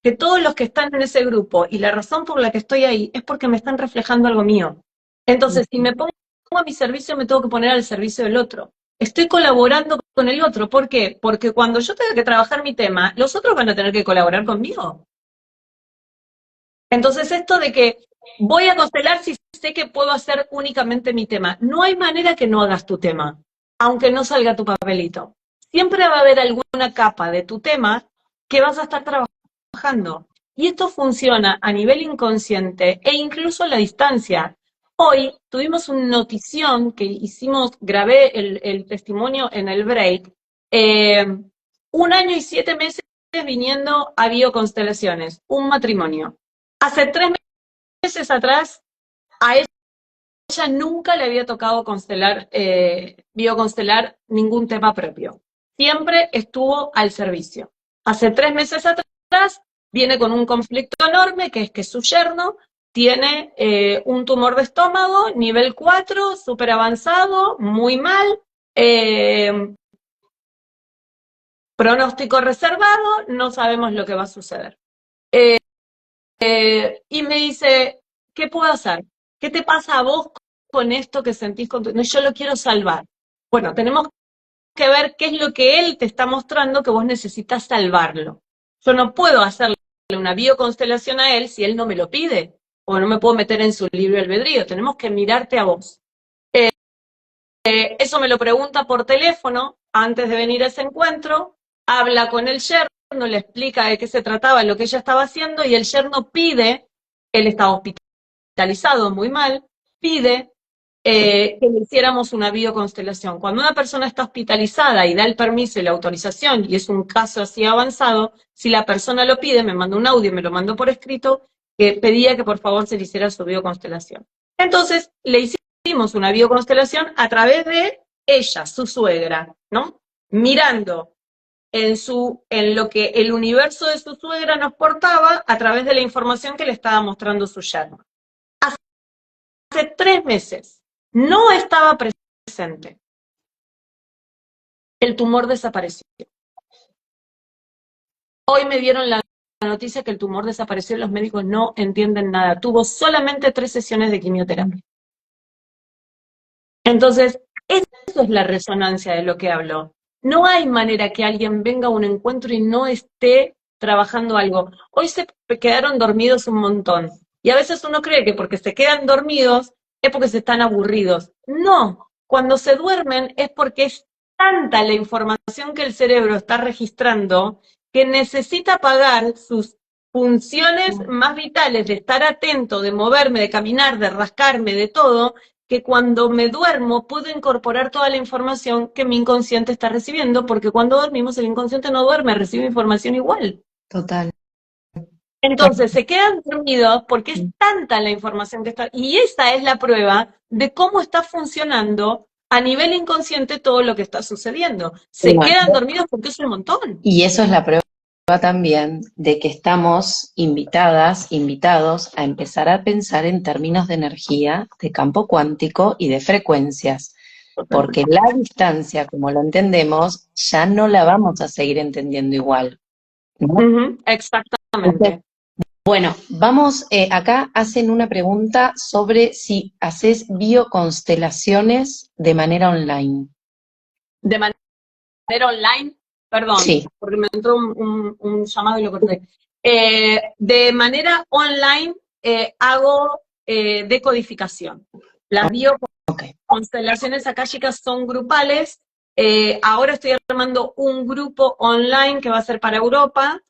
Speaker 2: que todos los que están en ese grupo y la razón por la que estoy ahí es porque me están reflejando algo mío. Entonces, si me pongo a mi servicio, me tengo que poner al servicio del otro. Estoy colaborando con el otro. ¿Por qué? Porque cuando yo tenga que trabajar mi tema, los otros van a tener que colaborar conmigo. Entonces, esto de que Voy a constelar si sé que puedo hacer únicamente mi tema. No hay manera que no hagas tu tema, aunque no salga tu papelito. Siempre va a haber alguna capa de tu tema que vas a estar trabajando. Y esto funciona a nivel inconsciente e incluso a la distancia. Hoy tuvimos una notición que hicimos, grabé el testimonio en el break, 1 año y 7 meses viniendo a bioconstelaciones, un matrimonio. Hace 3 meses atrás, a ella nunca le había tocado constelar, bioconstelar ningún tema propio. Siempre estuvo al servicio. Hace 3 meses atrás viene con un conflicto enorme, que es que su yerno tiene un tumor de estómago, nivel 4, súper avanzado, muy mal, pronóstico reservado, no sabemos lo que va a suceder. Y me dice, ¿qué puedo hacer? ¿Qué te pasa a vos con esto que sentís con tu... No, yo lo quiero salvar. Bueno, tenemos que ver qué es lo que él te está mostrando que vos necesitas salvarlo. Yo no puedo hacerle una bioconstelación a él si él no me lo pide, o no me puedo meter en su libre albedrío. Tenemos que mirarte a vos. Eso me lo pregunta por teléfono antes de venir a ese encuentro, habla con el yerno, le explica de qué se trataba, lo que ella estaba haciendo, y el yerno pide, él estaba hospitalizado muy mal, pide que le hiciéramos una bioconstelación. Cuando una persona está hospitalizada y da el permiso y la autorización, y es un caso así avanzado, si la persona lo pide, me mandó un audio, me lo mandó por escrito, que pedía que por favor se le hiciera su bioconstelación. Entonces, le hicimos una bioconstelación a través de ella, su suegra, ¿no? Mirando en lo que el universo de su suegra nos portaba a través de la información que le estaba mostrando su yerno. Hace 3 meses no estaba presente. El tumor desapareció. Hoy me dieron la noticia que el tumor desapareció y los médicos no entienden nada. Tuvo solamente 3 sesiones de quimioterapia. Entonces, eso es la resonancia de lo que hablo. No hay manera que alguien venga a un encuentro y no esté trabajando algo. Hoy se quedaron dormidos un montón. Y a veces uno cree que porque se quedan dormidos es porque se están aburridos. No, cuando se duermen es porque es tanta la información que el cerebro está registrando que necesita apagar sus funciones más vitales de estar atento, de moverme, de caminar, de rascarme, de todo, que cuando me duermo puedo incorporar toda la información que mi inconsciente está recibiendo, porque cuando dormimos el inconsciente no duerme, recibe información igual.
Speaker 1: Total.
Speaker 2: Entonces se quedan dormidos porque es tanta la información que está, y esa es la prueba de cómo está funcionando a nivel inconsciente todo lo que está sucediendo. Se quedan dormidos porque es un montón.
Speaker 1: Y eso es la prueba también de que estamos invitadas, invitados a empezar a pensar en términos de energía, de campo cuántico y de frecuencias, porque la distancia, como lo entendemos, ya no la vamos a seguir entendiendo igual, ¿no?
Speaker 2: Exactamente.
Speaker 1: Bueno, vamos, acá hacen una pregunta sobre si haces bioconstelaciones de manera online.
Speaker 2: De manera online, perdón,
Speaker 1: Sí.
Speaker 2: porque me entró un llamado y lo corté. De manera online hago decodificación. Las bioconstelaciones akáshicas son grupales. Ahora estoy armando un grupo online que va a ser para Europa,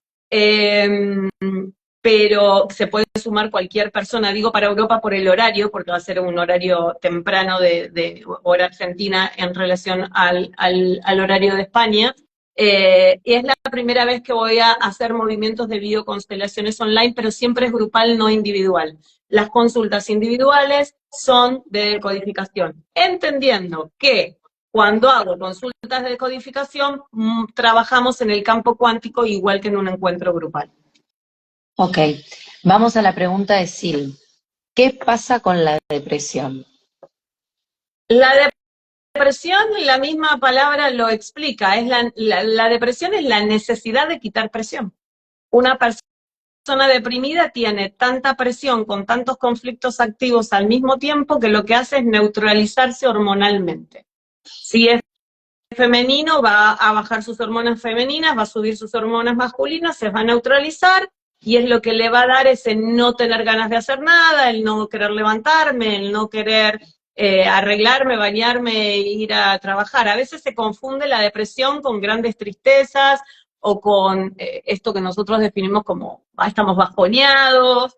Speaker 2: pero se puede sumar cualquier persona, digo para Europa por el horario, porque va a ser un horario temprano de hora argentina en relación al horario de España. Y es la primera vez que voy a hacer movimientos de bioconstelaciones online, pero siempre es grupal, no individual. Las consultas individuales son de decodificación, entendiendo que cuando hago consultas de decodificación, trabajamos en el campo cuántico igual que en un encuentro grupal.
Speaker 1: Ok, vamos a la pregunta de Sil. ¿Qué pasa con la depresión?
Speaker 2: La depresión, la misma palabra lo explica, es la depresión es la necesidad de quitar presión. Una persona deprimida tiene tanta presión con tantos conflictos activos al mismo tiempo que lo que hace es neutralizarse hormonalmente. Si es femenino, va a bajar sus hormonas femeninas, va a subir sus hormonas masculinas, se va a neutralizar, y es lo que le va a dar ese no tener ganas de hacer nada, el no querer levantarme, el no querer arreglarme, bañarme e ir a trabajar. A veces se confunde la depresión con grandes tristezas o con esto que nosotros definimos como estamos bajoneados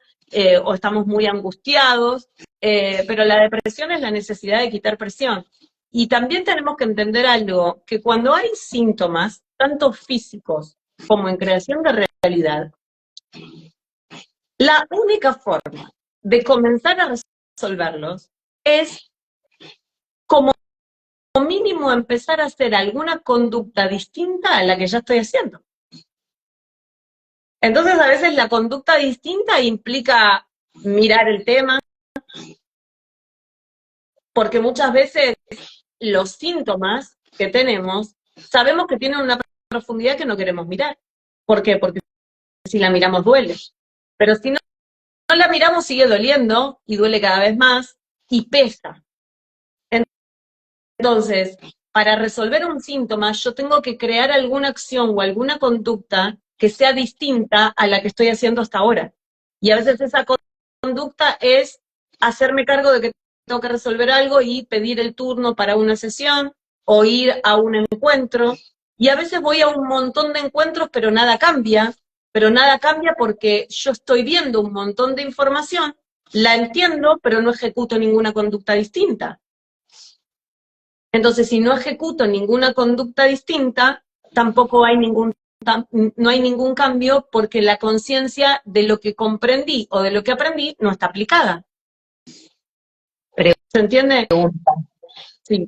Speaker 2: o estamos muy angustiados, pero la depresión es la necesidad de quitar presión. Y también tenemos que entender algo, que cuando hay síntomas, tanto físicos como en creación de realidad, la única forma de comenzar a resolverlos es como mínimo empezar a hacer alguna conducta distinta a la que ya estoy haciendo. Entonces a veces la conducta distinta implica mirar el tema, porque muchas veces los síntomas que tenemos, sabemos que tienen una profundidad que no queremos mirar. ¿Por qué? Porque si la miramos duele. Pero si no la miramos sigue doliendo y duele cada vez más y pesa. Entonces, para resolver un síntoma, yo tengo que crear alguna acción o alguna conducta que sea distinta a la que estoy haciendo hasta ahora. Y a veces esa conducta es hacerme cargo de que tengo que resolver algo y pedir el turno para una sesión o ir a un encuentro. Y a veces voy a un montón de encuentros, pero nada cambia porque yo estoy viendo un montón de información, la entiendo, pero no ejecuto ninguna conducta distinta. Entonces, si no ejecuto ninguna conducta distinta, tampoco no hay ningún cambio porque la conciencia de lo que comprendí o de lo que aprendí no está aplicada. ¿Se entiende? Sí.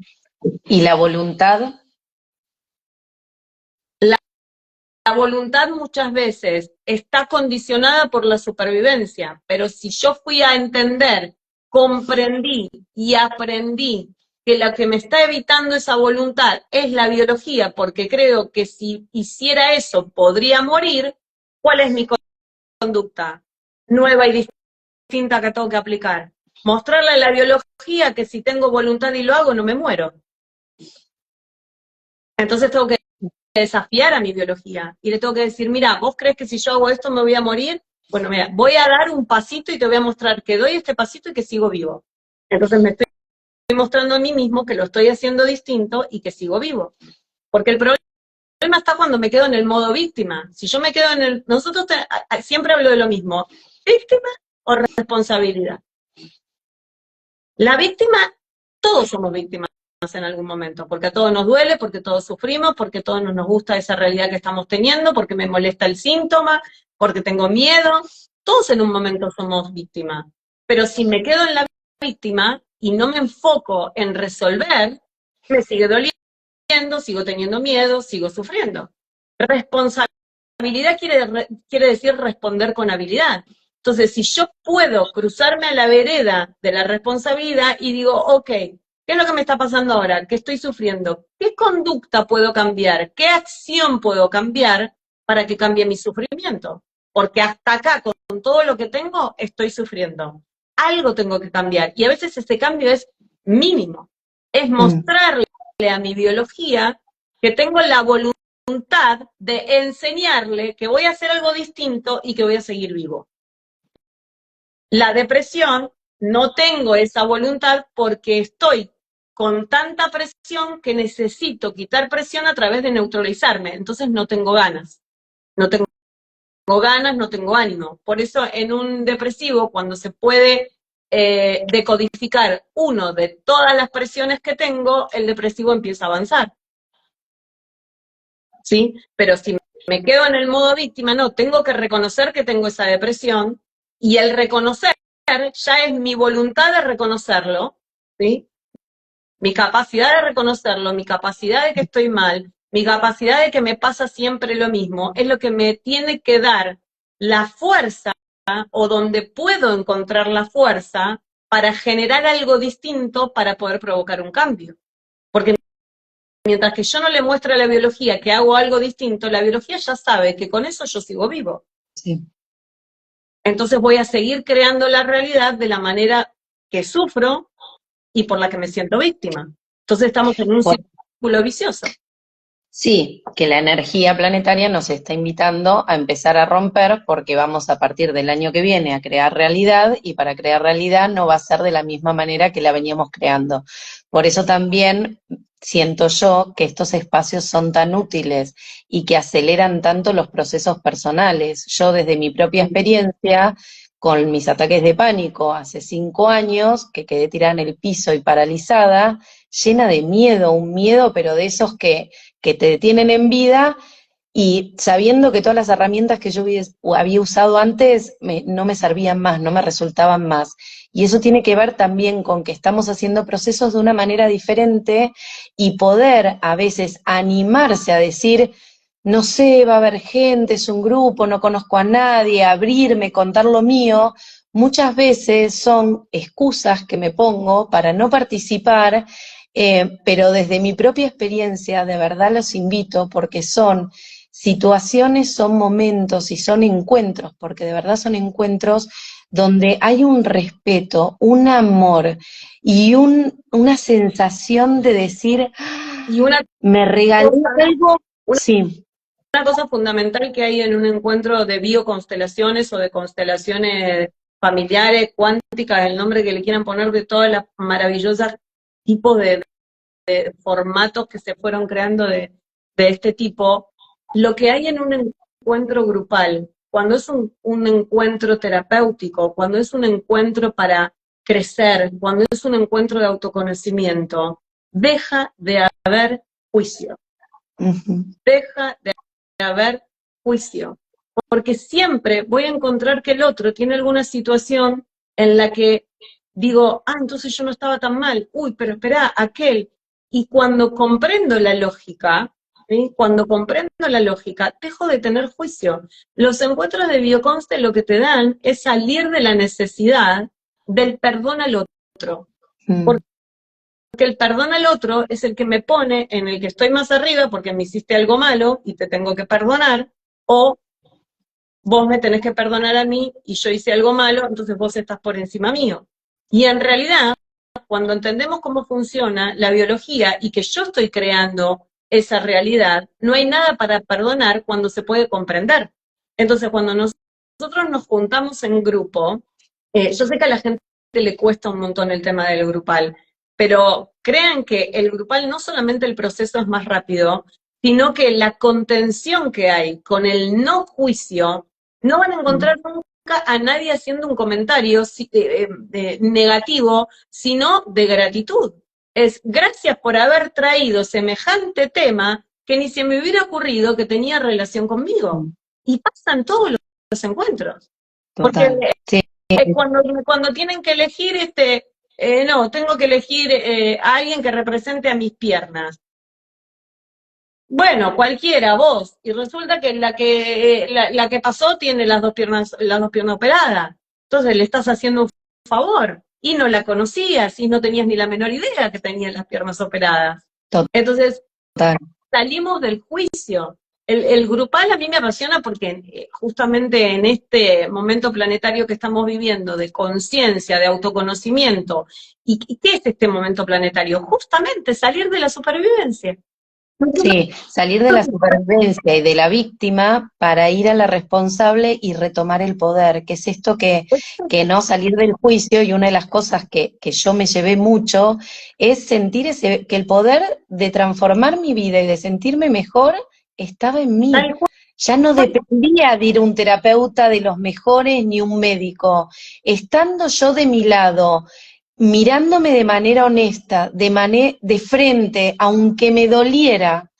Speaker 3: ¿Y la voluntad?
Speaker 2: La voluntad muchas veces está condicionada por la supervivencia, pero si yo fui a entender, comprendí y aprendí que lo que me está evitando esa voluntad es la biología, porque creo que si hiciera eso podría morir, ¿cuál es mi conducta nueva y distinta que tengo que aplicar? Mostrarle a la biología que si tengo voluntad y lo hago, no me muero. Entonces tengo que desafiar a mi biología y le tengo que decir, mira, ¿vos crees que si yo hago esto me voy a morir? Bueno, mira, voy a dar un pasito y te voy a mostrar que doy este pasito y que sigo vivo. Entonces me estoy mostrando a mí mismo que lo estoy haciendo distinto y que sigo vivo. Porque el problema está cuando me quedo en el modo víctima. Si yo me quedo en el... siempre hablo de lo mismo. ¿Víctima o responsabilidad? La víctima, todos somos víctimas en algún momento, porque a todos nos duele, porque todos sufrimos, porque a todos no nos gusta esa realidad que estamos teniendo, porque me molesta el síntoma, porque tengo miedo. Todos en un momento somos víctimas. Pero si me quedo en la víctima y no me enfoco en resolver, me sigue doliendo, sigo teniendo miedo, sigo sufriendo. Responsabilidad quiere decir responder con habilidad. Entonces, si yo puedo cruzarme a la vereda de la responsabilidad y digo, ok, ¿qué es lo que me está pasando ahora? ¿Qué estoy sufriendo? ¿Qué conducta puedo cambiar? ¿Qué acción puedo cambiar para que cambie mi sufrimiento? Porque hasta acá, con todo lo que tengo, estoy sufriendo. Algo tengo que cambiar. Y a veces ese cambio es mínimo. Es mostrarle a mi biología que tengo la voluntad de enseñarle que voy a hacer algo distinto y que voy a seguir vivo. La depresión, no tengo esa voluntad porque estoy con tanta presión que necesito quitar presión a través de neutralizarme. Entonces no tengo ganas. No tengo ganas, no tengo ánimo. Por eso en un depresivo, cuando se puede decodificar uno de todas las presiones que tengo, el depresivo empieza a avanzar. ¿Sí? Pero si me quedo en el modo víctima, no, tengo que reconocer que tengo esa depresión, y el reconocer ya es mi voluntad de reconocerlo, ¿sí? Mi capacidad de reconocerlo, mi capacidad de que estoy mal, mi capacidad de que me pasa siempre lo mismo, es lo que me tiene que dar la fuerza, o donde puedo encontrar la fuerza para generar algo distinto para poder provocar un cambio. Porque mientras que yo no le muestre a la biología que hago algo distinto, la biología ya sabe que con eso yo sigo vivo.
Speaker 3: Sí.
Speaker 2: Entonces voy a seguir creando la realidad de la manera que sufro y por la que me siento víctima. Entonces estamos en un círculo vicioso.
Speaker 3: Sí, que la energía planetaria nos está invitando a empezar a romper porque vamos a partir del año que viene a crear realidad y para crear realidad no va a ser de la misma manera que la veníamos creando. Por eso también siento yo que estos espacios son tan útiles y que aceleran tanto los procesos personales. Yo desde mi propia experiencia, con mis ataques de pánico hace 5 años, que quedé tirada en el piso y paralizada, llena de miedo, un miedo pero de esos que te detienen en vida y sabiendo que todas las herramientas que yo había usado antes no me servían más, no me resultaban más. Y eso tiene que ver también con que estamos haciendo procesos de una manera diferente y poder a veces animarse a decir, no sé, va a haber gente, es un grupo, no conozco a nadie, abrirme, contar lo mío, muchas veces son excusas que me pongo para no participar, pero desde mi propia experiencia de verdad los invito porque son situaciones, son momentos y son encuentros, porque de verdad son encuentros donde hay un respeto, un amor y una sensación de decir,
Speaker 2: Y una
Speaker 3: me regalé
Speaker 2: cosa,
Speaker 3: algo, sí.
Speaker 2: una cosa fundamental que hay en un encuentro de bioconstelaciones o de constelaciones familiares, cuánticas, el nombre que le quieran poner, de todas las maravillosas tipos de formatos que se fueron creando de este tipo, lo que hay en un encuentro grupal, cuando es un encuentro terapéutico, cuando es un encuentro para crecer, cuando es un encuentro de autoconocimiento, deja de haber juicio, deja de haber juicio, porque siempre voy a encontrar que el otro tiene alguna situación en la que digo, entonces yo no estaba tan mal, uy, pero espera, aquel. Y cuando comprendo la lógica, ¿sí? Cuando comprendo la lógica, dejo de tener juicio. Los encuentros de Bioconste lo que te dan es salir de la necesidad del perdón al otro. Porque el perdón al otro es el que me pone en el que estoy más arriba porque me hiciste algo malo y te tengo que perdonar, o vos me tenés que perdonar a mí y yo hice algo malo, entonces vos estás por encima mío. Y en realidad, cuando entendemos cómo funciona la biología y que yo estoy creando esa realidad, no hay nada para perdonar cuando se puede comprender. Entonces, cuando nosotros nos juntamos en grupo, yo sé que a la gente le cuesta un montón el tema del grupal, pero crean que el grupal no solamente el proceso es más rápido, sino que la contención que hay con el no juicio, no van a encontrar nunca a nadie haciendo un comentario negativo, sino de gratitud. Es gracias por haber traído semejante tema que ni se me hubiera ocurrido que tenía relación conmigo. Y pasan todos los encuentros.
Speaker 3: Total.
Speaker 2: Porque
Speaker 3: Sí.
Speaker 2: cuando tienen que elegir, no, tengo que elegir a alguien que represente a mis piernas. Bueno, cualquiera, vos. Y resulta que la que pasó tiene las dos piernas operadas. Entonces le estás haciendo un favor. Y no la conocías y no tenías ni la menor idea que tenía las piernas operadas. Entonces,
Speaker 3: Total.
Speaker 2: salimos del juicio. El grupal a mí me apasiona porque justamente en este momento planetario que estamos viviendo de conciencia, de autoconocimiento, ¿y qué es este momento planetario? Justamente salir de la supervivencia.
Speaker 3: Sí, salir de la supervivencia y de la víctima para ir a la responsable y retomar el poder, que es esto que no salir del juicio, y una de las cosas que yo me llevé mucho es sentir que el poder de transformar mi vida y de sentirme mejor estaba en mí. Ya no dependía de ir a un terapeuta de los mejores ni un médico. Estando yo de mi lado, mirándome de manera honesta, de frente, aunque me doliera,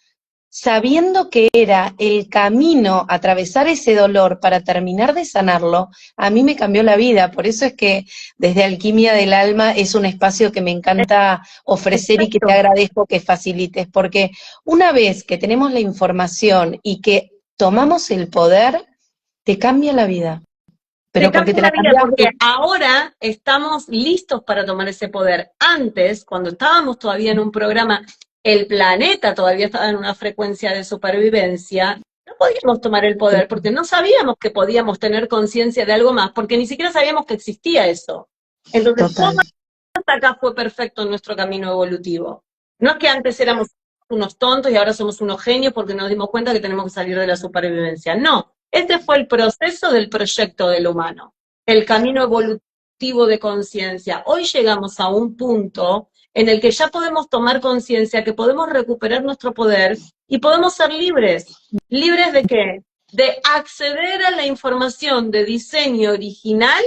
Speaker 3: sabiendo que era el camino a atravesar ese dolor para terminar de sanarlo, a mí me cambió la vida. Por eso es que desde Alquimia del Alma es un espacio que me encanta ofrecer y que te agradezco que facilites, porque una vez que tenemos la información y que tomamos el poder, te cambia la vida. Pero porque te la
Speaker 2: vida,
Speaker 3: cambia.
Speaker 2: porque ahora estamos listos para tomar ese poder. Antes, cuando estábamos todavía en un programa, el planeta todavía estaba en una frecuencia de supervivencia, no podíamos tomar el poder porque no sabíamos que podíamos tener conciencia de algo más, porque ni siquiera sabíamos que existía eso. Entonces, todo hasta acá fue perfecto en nuestro camino evolutivo. No es que antes éramos unos tontos y ahora somos unos genios porque nos dimos cuenta que tenemos que salir de la supervivencia. No, este fue el proceso del proyecto del humano, el camino evolutivo de conciencia. Hoy llegamos a un punto en el que ya podemos tomar conciencia, que podemos recuperar nuestro poder y podemos ser libres. ¿Libres de qué? De acceder a la información de diseño original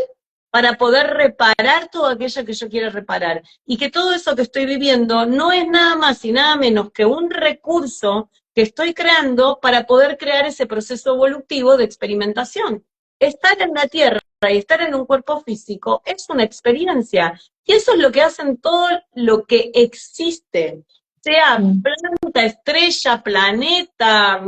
Speaker 2: para poder reparar todo aquello que yo quiera reparar. Y que todo eso que estoy viviendo no es nada más y nada menos que un recurso que estoy creando para poder crear ese proceso evolutivo de experimentación. Estar en la Tierra y estar en un cuerpo físico es una experiencia. Y eso es lo que hacen todo lo que existe. Sea planta, estrella, planeta,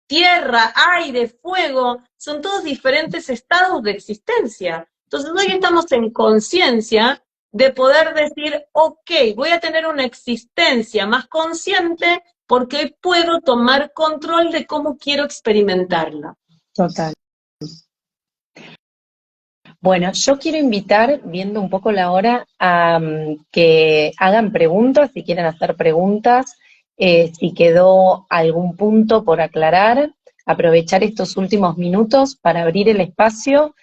Speaker 2: tierra, aire, fuego, son todos diferentes estados de existencia. Entonces hoy estamos en conciencia de poder decir, ok, voy a tener una existencia más consciente porque hoy puedo tomar control de cómo quiero experimentarla.
Speaker 3: Total. Bueno, yo quiero invitar, viendo un poco la hora, a que hagan preguntas, si quieren hacer preguntas, si quedó algún punto por aclarar, aprovechar estos últimos minutos para abrir el espacio.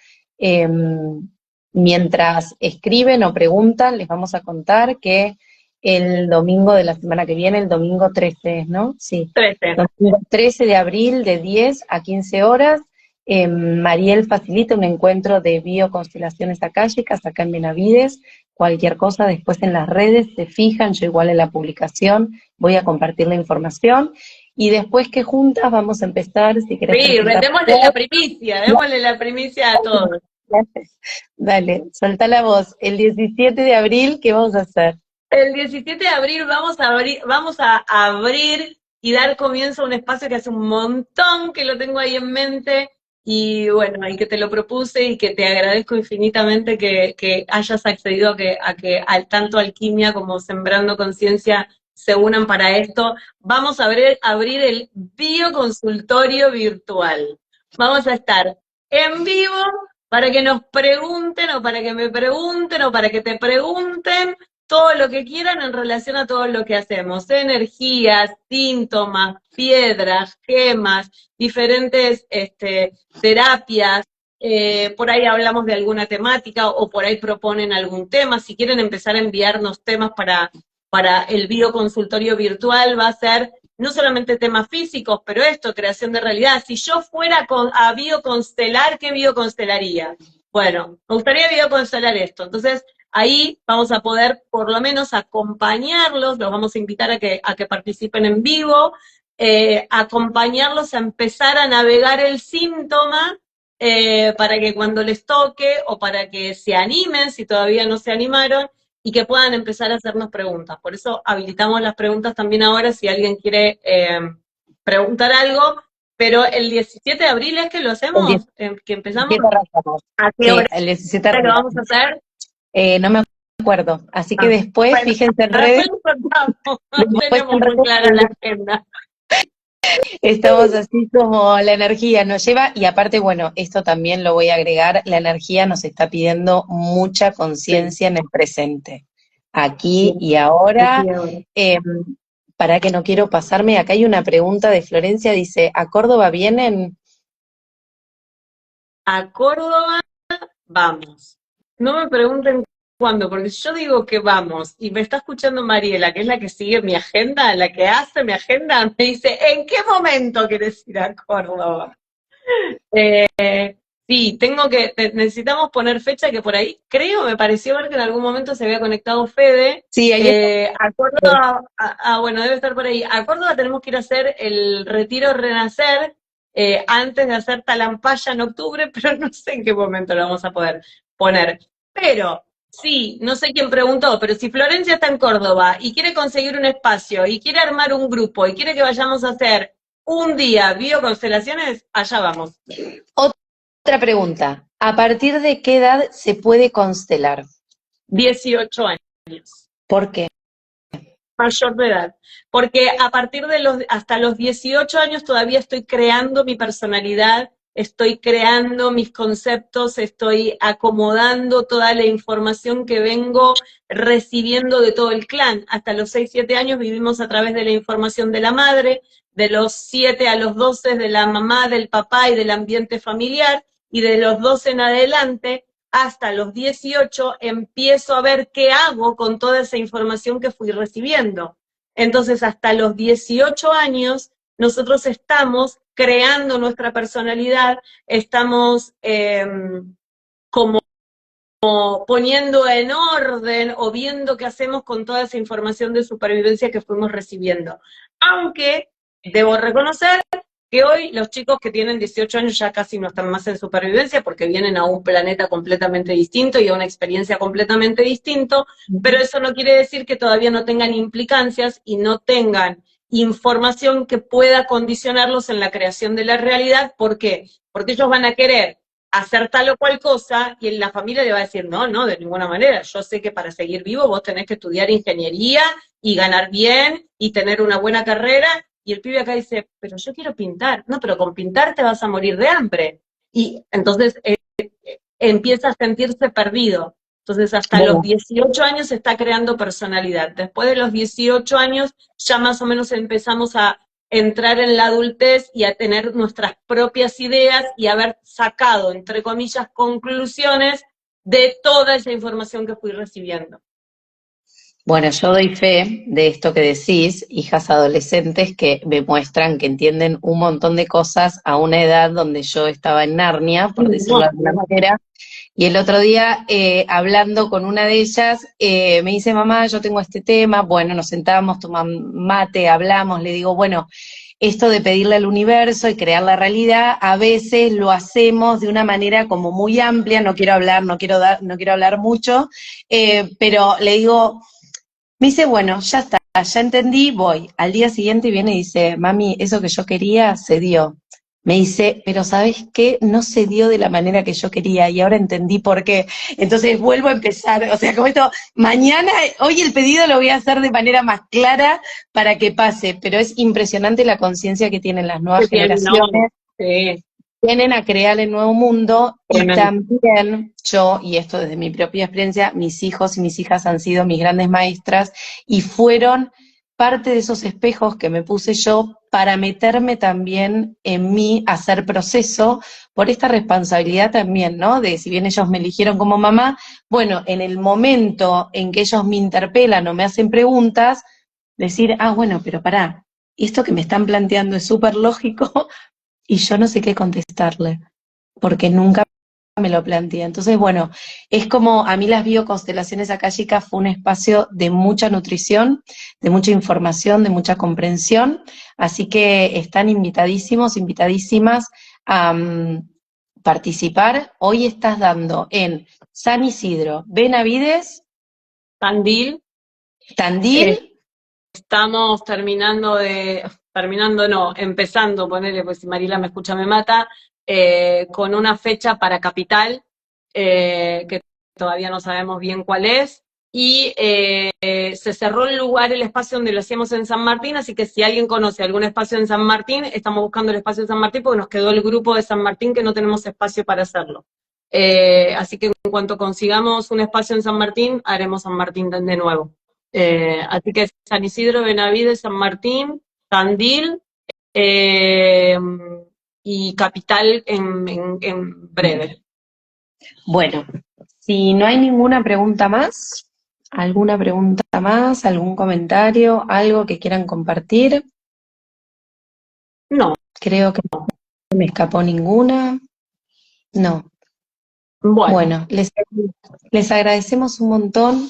Speaker 3: Mientras escriben o preguntan, les vamos a contar que el domingo de la semana que viene, el domingo 13, ¿no? Sí.
Speaker 2: 13.
Speaker 3: Domingo 13 de abril, de 10 a 15 horas, Mariel facilita un encuentro de bioconstelaciones akáshicas acá en Benavides. Cualquier cosa después en las redes se fijan, yo igual en la publicación voy a compartir la información. Y después que juntas vamos a empezar, si querés.
Speaker 2: Sí, démosle la primicia a todos.
Speaker 3: Dale, soltá la voz. El 17 de abril, ¿qué vamos a hacer?
Speaker 2: El 17 de abril vamos a abrir y dar comienzo a un espacio que hace un montón que lo tengo ahí en mente, y bueno, y que te lo propuse y que te agradezco infinitamente que hayas accedido a que tanto Alquimia como Sembrando Conciencia se unan para esto. Vamos a abrir el bioconsultorio virtual. Vamos a estar en vivo para que nos pregunten, o para que me pregunten, o para que te pregunten todo lo que quieran en relación a todo lo que hacemos. Energías, síntomas, piedras, gemas, diferentes terapias. Por ahí hablamos de alguna temática o por ahí proponen algún tema. Si quieren empezar a enviarnos temas para el bioconsultorio virtual, va a ser no solamente temas físicos, pero esto, creación de realidad. Si yo fuera a bioconstelar, ¿qué bioconstelaría? Bueno, me gustaría bioconstelar esto. Entonces, ahí vamos a poder por lo menos acompañarlos, los vamos a invitar a que participen en vivo, acompañarlos a empezar a navegar el síntoma, para que cuando les toque, o para que se animen si todavía no se animaron, y que puedan empezar a hacernos preguntas. Por eso habilitamos las preguntas también ahora, si alguien quiere preguntar algo, pero el 17 de abril es que lo hacemos, que empezamos. ¿A qué hora?
Speaker 3: El 17 de abril.
Speaker 2: ¿Lo vamos a hacer?
Speaker 3: No me acuerdo, así que después, bueno, fíjense en redes.
Speaker 2: No tenemos muy clara la agenda.
Speaker 3: Estamos así como la energía nos lleva, y aparte, bueno, esto también lo voy a agregar, la energía nos está pidiendo mucha conciencia en el presente, aquí y ahora. Para que no quiero pasarme, acá hay una pregunta de Florencia, dice, ¿a Córdoba vienen?
Speaker 2: A Córdoba vamos. No me pregunten cuándo, porque si yo digo que vamos, y me está escuchando Mariela, que es la que sigue mi agenda, la que hace mi agenda, me dice, ¿en qué momento querés ir a Córdoba? Sí, necesitamos poner fecha, que por ahí, me pareció ver que en algún momento se había conectado Fede.
Speaker 3: Sí, ahí
Speaker 2: a Córdoba, bueno, debe estar por ahí. A Córdoba tenemos que ir a hacer el retiro Renacer, antes de hacer Talampaya en octubre, pero no sé en qué momento lo vamos a poder poner. Pero, sí, no sé quién preguntó, pero si Florencia está en Córdoba y quiere conseguir un espacio, y quiere armar un grupo, y quiere que vayamos a hacer un día bioconstelaciones, allá vamos.
Speaker 3: Otra pregunta, ¿a partir de qué edad se puede constelar?
Speaker 2: 18 años.
Speaker 3: ¿Por qué?
Speaker 2: Mayor de edad. Porque a partir de hasta los 18 años todavía estoy creando mi personalidad estoy creando mis conceptos, estoy acomodando toda la información que vengo recibiendo de todo el clan. Hasta los 6, 7 años vivimos a través de la información de la madre, de los 7 a los 12 de la mamá, del papá y del ambiente familiar, y de los 12 en adelante hasta los 18 empiezo a ver qué hago con toda esa información que fui recibiendo. Entonces, hasta los 18 años, nosotros estamos creando nuestra personalidad, estamos como poniendo en orden o viendo qué hacemos con toda esa información de supervivencia que fuimos recibiendo. Aunque debo reconocer que hoy los chicos que tienen 18 años ya casi no están más en supervivencia porque vienen a un planeta completamente distinto y a una experiencia completamente distinto, pero eso no quiere decir que todavía no tengan implicancias y no tengan información que pueda condicionarlos en la creación de la realidad. ¿Por qué? Porque ellos van a querer hacer tal o cual cosa y la familia le va a decir, no, no, de ninguna manera, yo sé que para seguir vivo vos tenés que estudiar ingeniería y ganar bien y tener una buena carrera. Y el pibe acá dice, pero yo quiero pintar. No, pero con pintar te vas a morir de hambre. Y entonces empieza a sentirse perdido. Entonces hasta los 18 años se está creando personalidad. Después de los 18 años ya más o menos empezamos a entrar en la adultez y a tener nuestras propias ideas y haber sacado, entre comillas, conclusiones de toda esa información que fui recibiendo.
Speaker 3: Bueno, yo doy fe de esto que decís, hijas adolescentes que me muestran que entienden un montón de cosas a una edad donde yo estaba en Narnia, por decirlo de alguna manera, y el otro día, hablando con una de ellas, me dice, mamá, yo tengo este tema, bueno, nos sentamos, tomamos mate, hablamos, le digo, bueno, esto de pedirle al universo y crear la realidad, a veces lo hacemos de una manera como muy amplia, no quiero hablar mucho, pero le digo, me dice, bueno, ya está, ya entendí, voy. Al día siguiente viene y dice, mami, eso que yo quería se dio. Me dice, pero ¿sabes qué? No se dio de la manera que yo quería y ahora entendí por qué. Entonces vuelvo a empezar, o sea, como esto, mañana, hoy el pedido lo voy a hacer de manera más clara para que pase, pero es impresionante la conciencia que tienen las nuevas generaciones.
Speaker 2: Sí.
Speaker 3: Vienen a crear el nuevo mundo y también yo, y esto desde mi propia experiencia, mis hijos y mis hijas han sido mis grandes maestras y fueron parte de esos espejos que me puse yo para meterme también en mí, hacer proceso por esta responsabilidad también, ¿no? De si bien ellos me eligieron como mamá, bueno, en el momento en que ellos me interpelan o me hacen preguntas, decir, bueno, pero pará, esto que me están planteando es súper lógico, y yo no sé qué contestarle, porque nunca me lo planteé. Entonces, bueno, es como, a mí las bioconstelaciones akáshicas fue un espacio de mucha nutrición, de mucha información, de mucha comprensión, así que están invitadísimos, invitadísimas a participar. Hoy estás dando en San Isidro, Benavides,
Speaker 2: Tandil. Estamos empezando, ponerle, pues si Marila me escucha me mata, con una fecha para Capital, que todavía no sabemos bien cuál es, y se cerró el espacio donde lo hacíamos en San Martín, así que si alguien conoce algún espacio en San Martín, estamos buscando el espacio en San Martín porque nos quedó el grupo de San Martín que no tenemos espacio para hacerlo. Así que en cuanto consigamos un espacio en San Martín, haremos San Martín de nuevo. Así que San Isidro, Benavides, San Martín, Tandil y Capital en breve.
Speaker 3: Bueno, si no hay ninguna pregunta más, ¿alguna pregunta más? ¿Algún comentario? ¿Algo que quieran compartir?
Speaker 2: No.
Speaker 3: Creo que no me escapó ninguna. No. Bueno, les agradecemos un montón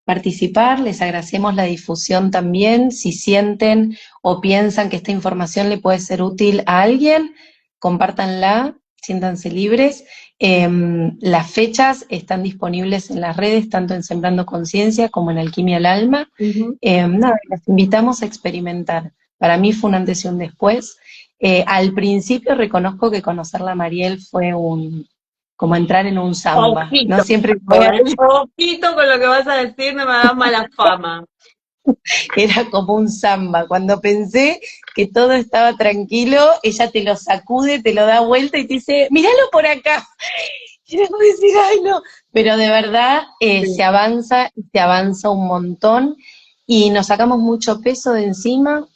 Speaker 3: participar, les agradecemos la difusión también. Si sienten o piensan que esta información le puede ser útil a alguien, compártanla, siéntanse libres. Las fechas están disponibles en las redes, tanto en Sembrando Conciencia como en Alquimia al Alma. Nada, los invitamos a experimentar. Para mí fue un antes y un después. Al principio reconozco que conocerla a Mariel fue como entrar en un samba.
Speaker 2: Ojito,
Speaker 3: ¿no? Siempre
Speaker 2: ojito con lo que vas a decir, no me hagas mala fama.
Speaker 3: Era como un samba. Cuando pensé que todo estaba tranquilo, ella te lo sacude, te lo da vuelta y te dice, míralo por acá. Y era como decir, ay no. Pero de verdad se avanza un montón y nos sacamos mucho peso de encima,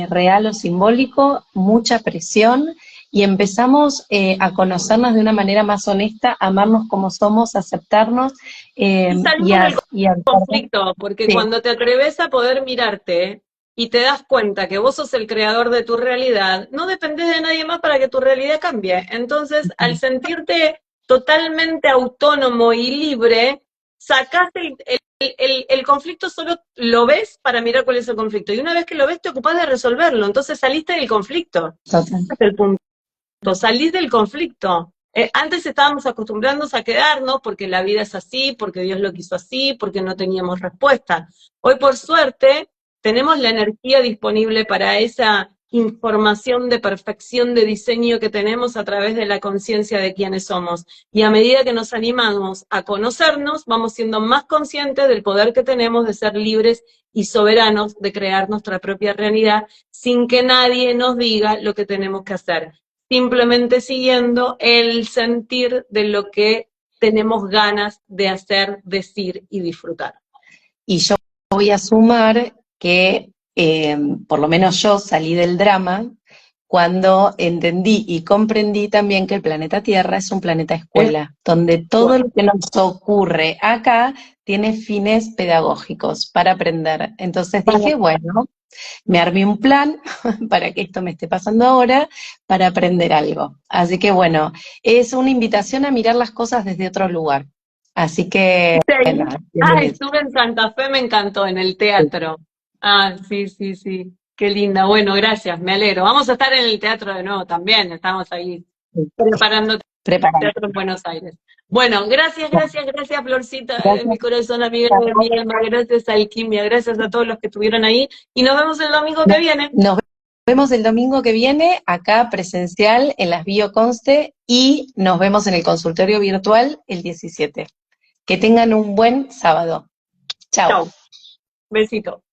Speaker 3: real o simbólico, mucha presión, y empezamos a conocernos de una manera más honesta, a amarnos como somos, a aceptarnos
Speaker 2: Y
Speaker 3: y
Speaker 2: salimos
Speaker 3: a,
Speaker 2: del
Speaker 3: y a
Speaker 2: conflicto, porque
Speaker 3: sí,
Speaker 2: cuando te atreves a poder mirarte y te das cuenta que vos sos el creador de tu realidad, no dependés de nadie más para que tu realidad cambie. Entonces, al sentirte totalmente autónomo y libre, sacaste el conflicto, solo lo ves para mirar cuál es el conflicto. Y una vez que lo ves, te ocupás de resolverlo. Entonces saliste del conflicto.
Speaker 3: total.
Speaker 2: Ese es el punto. Salís del conflicto. Antes estábamos acostumbrándonos a quedarnos porque la vida es así, porque Dios lo quiso así, porque no teníamos respuesta. Hoy, por suerte, tenemos la energía disponible para esa información de perfección de diseño que tenemos a través de la conciencia de quiénes somos. Y a medida que nos animamos a conocernos, vamos siendo más conscientes del poder que tenemos de ser libres y soberanos, de crear nuestra propia realidad, sin que nadie nos diga lo que tenemos que hacer, simplemente siguiendo el sentir de lo que tenemos ganas de hacer, decir y disfrutar.
Speaker 3: Y yo voy a sumar que por lo menos yo salí del drama cuando entendí y comprendí también que el planeta Tierra es un planeta escuela, donde todo lo que nos ocurre acá tiene fines pedagógicos para aprender. Entonces dije, bueno, me armé un plan para que esto me esté pasando ahora, para aprender algo. Así que bueno, es una invitación a mirar las cosas desde otro lugar. Así que, nada,
Speaker 2: Estuve en Santa Fe, me encantó, en el teatro. Sí, sí, sí. Qué linda. Bueno, gracias, me alegro. Vamos a estar en el teatro de nuevo también, estamos ahí preparando
Speaker 3: preparando.
Speaker 2: teatro en Buenos Aires. Bueno, gracias, gracias, gracias, Florcita de mi
Speaker 3: Gracias.
Speaker 2: corazón, amiga de mi alma, gracias, Alquimia, gracias a todos los que estuvieron ahí y nos vemos el domingo que viene.
Speaker 3: Nos vemos el domingo que viene, acá presencial en las Bioconste, y nos vemos en el consultorio virtual el 17. Que tengan un buen sábado. Chao.
Speaker 2: Chau, besito.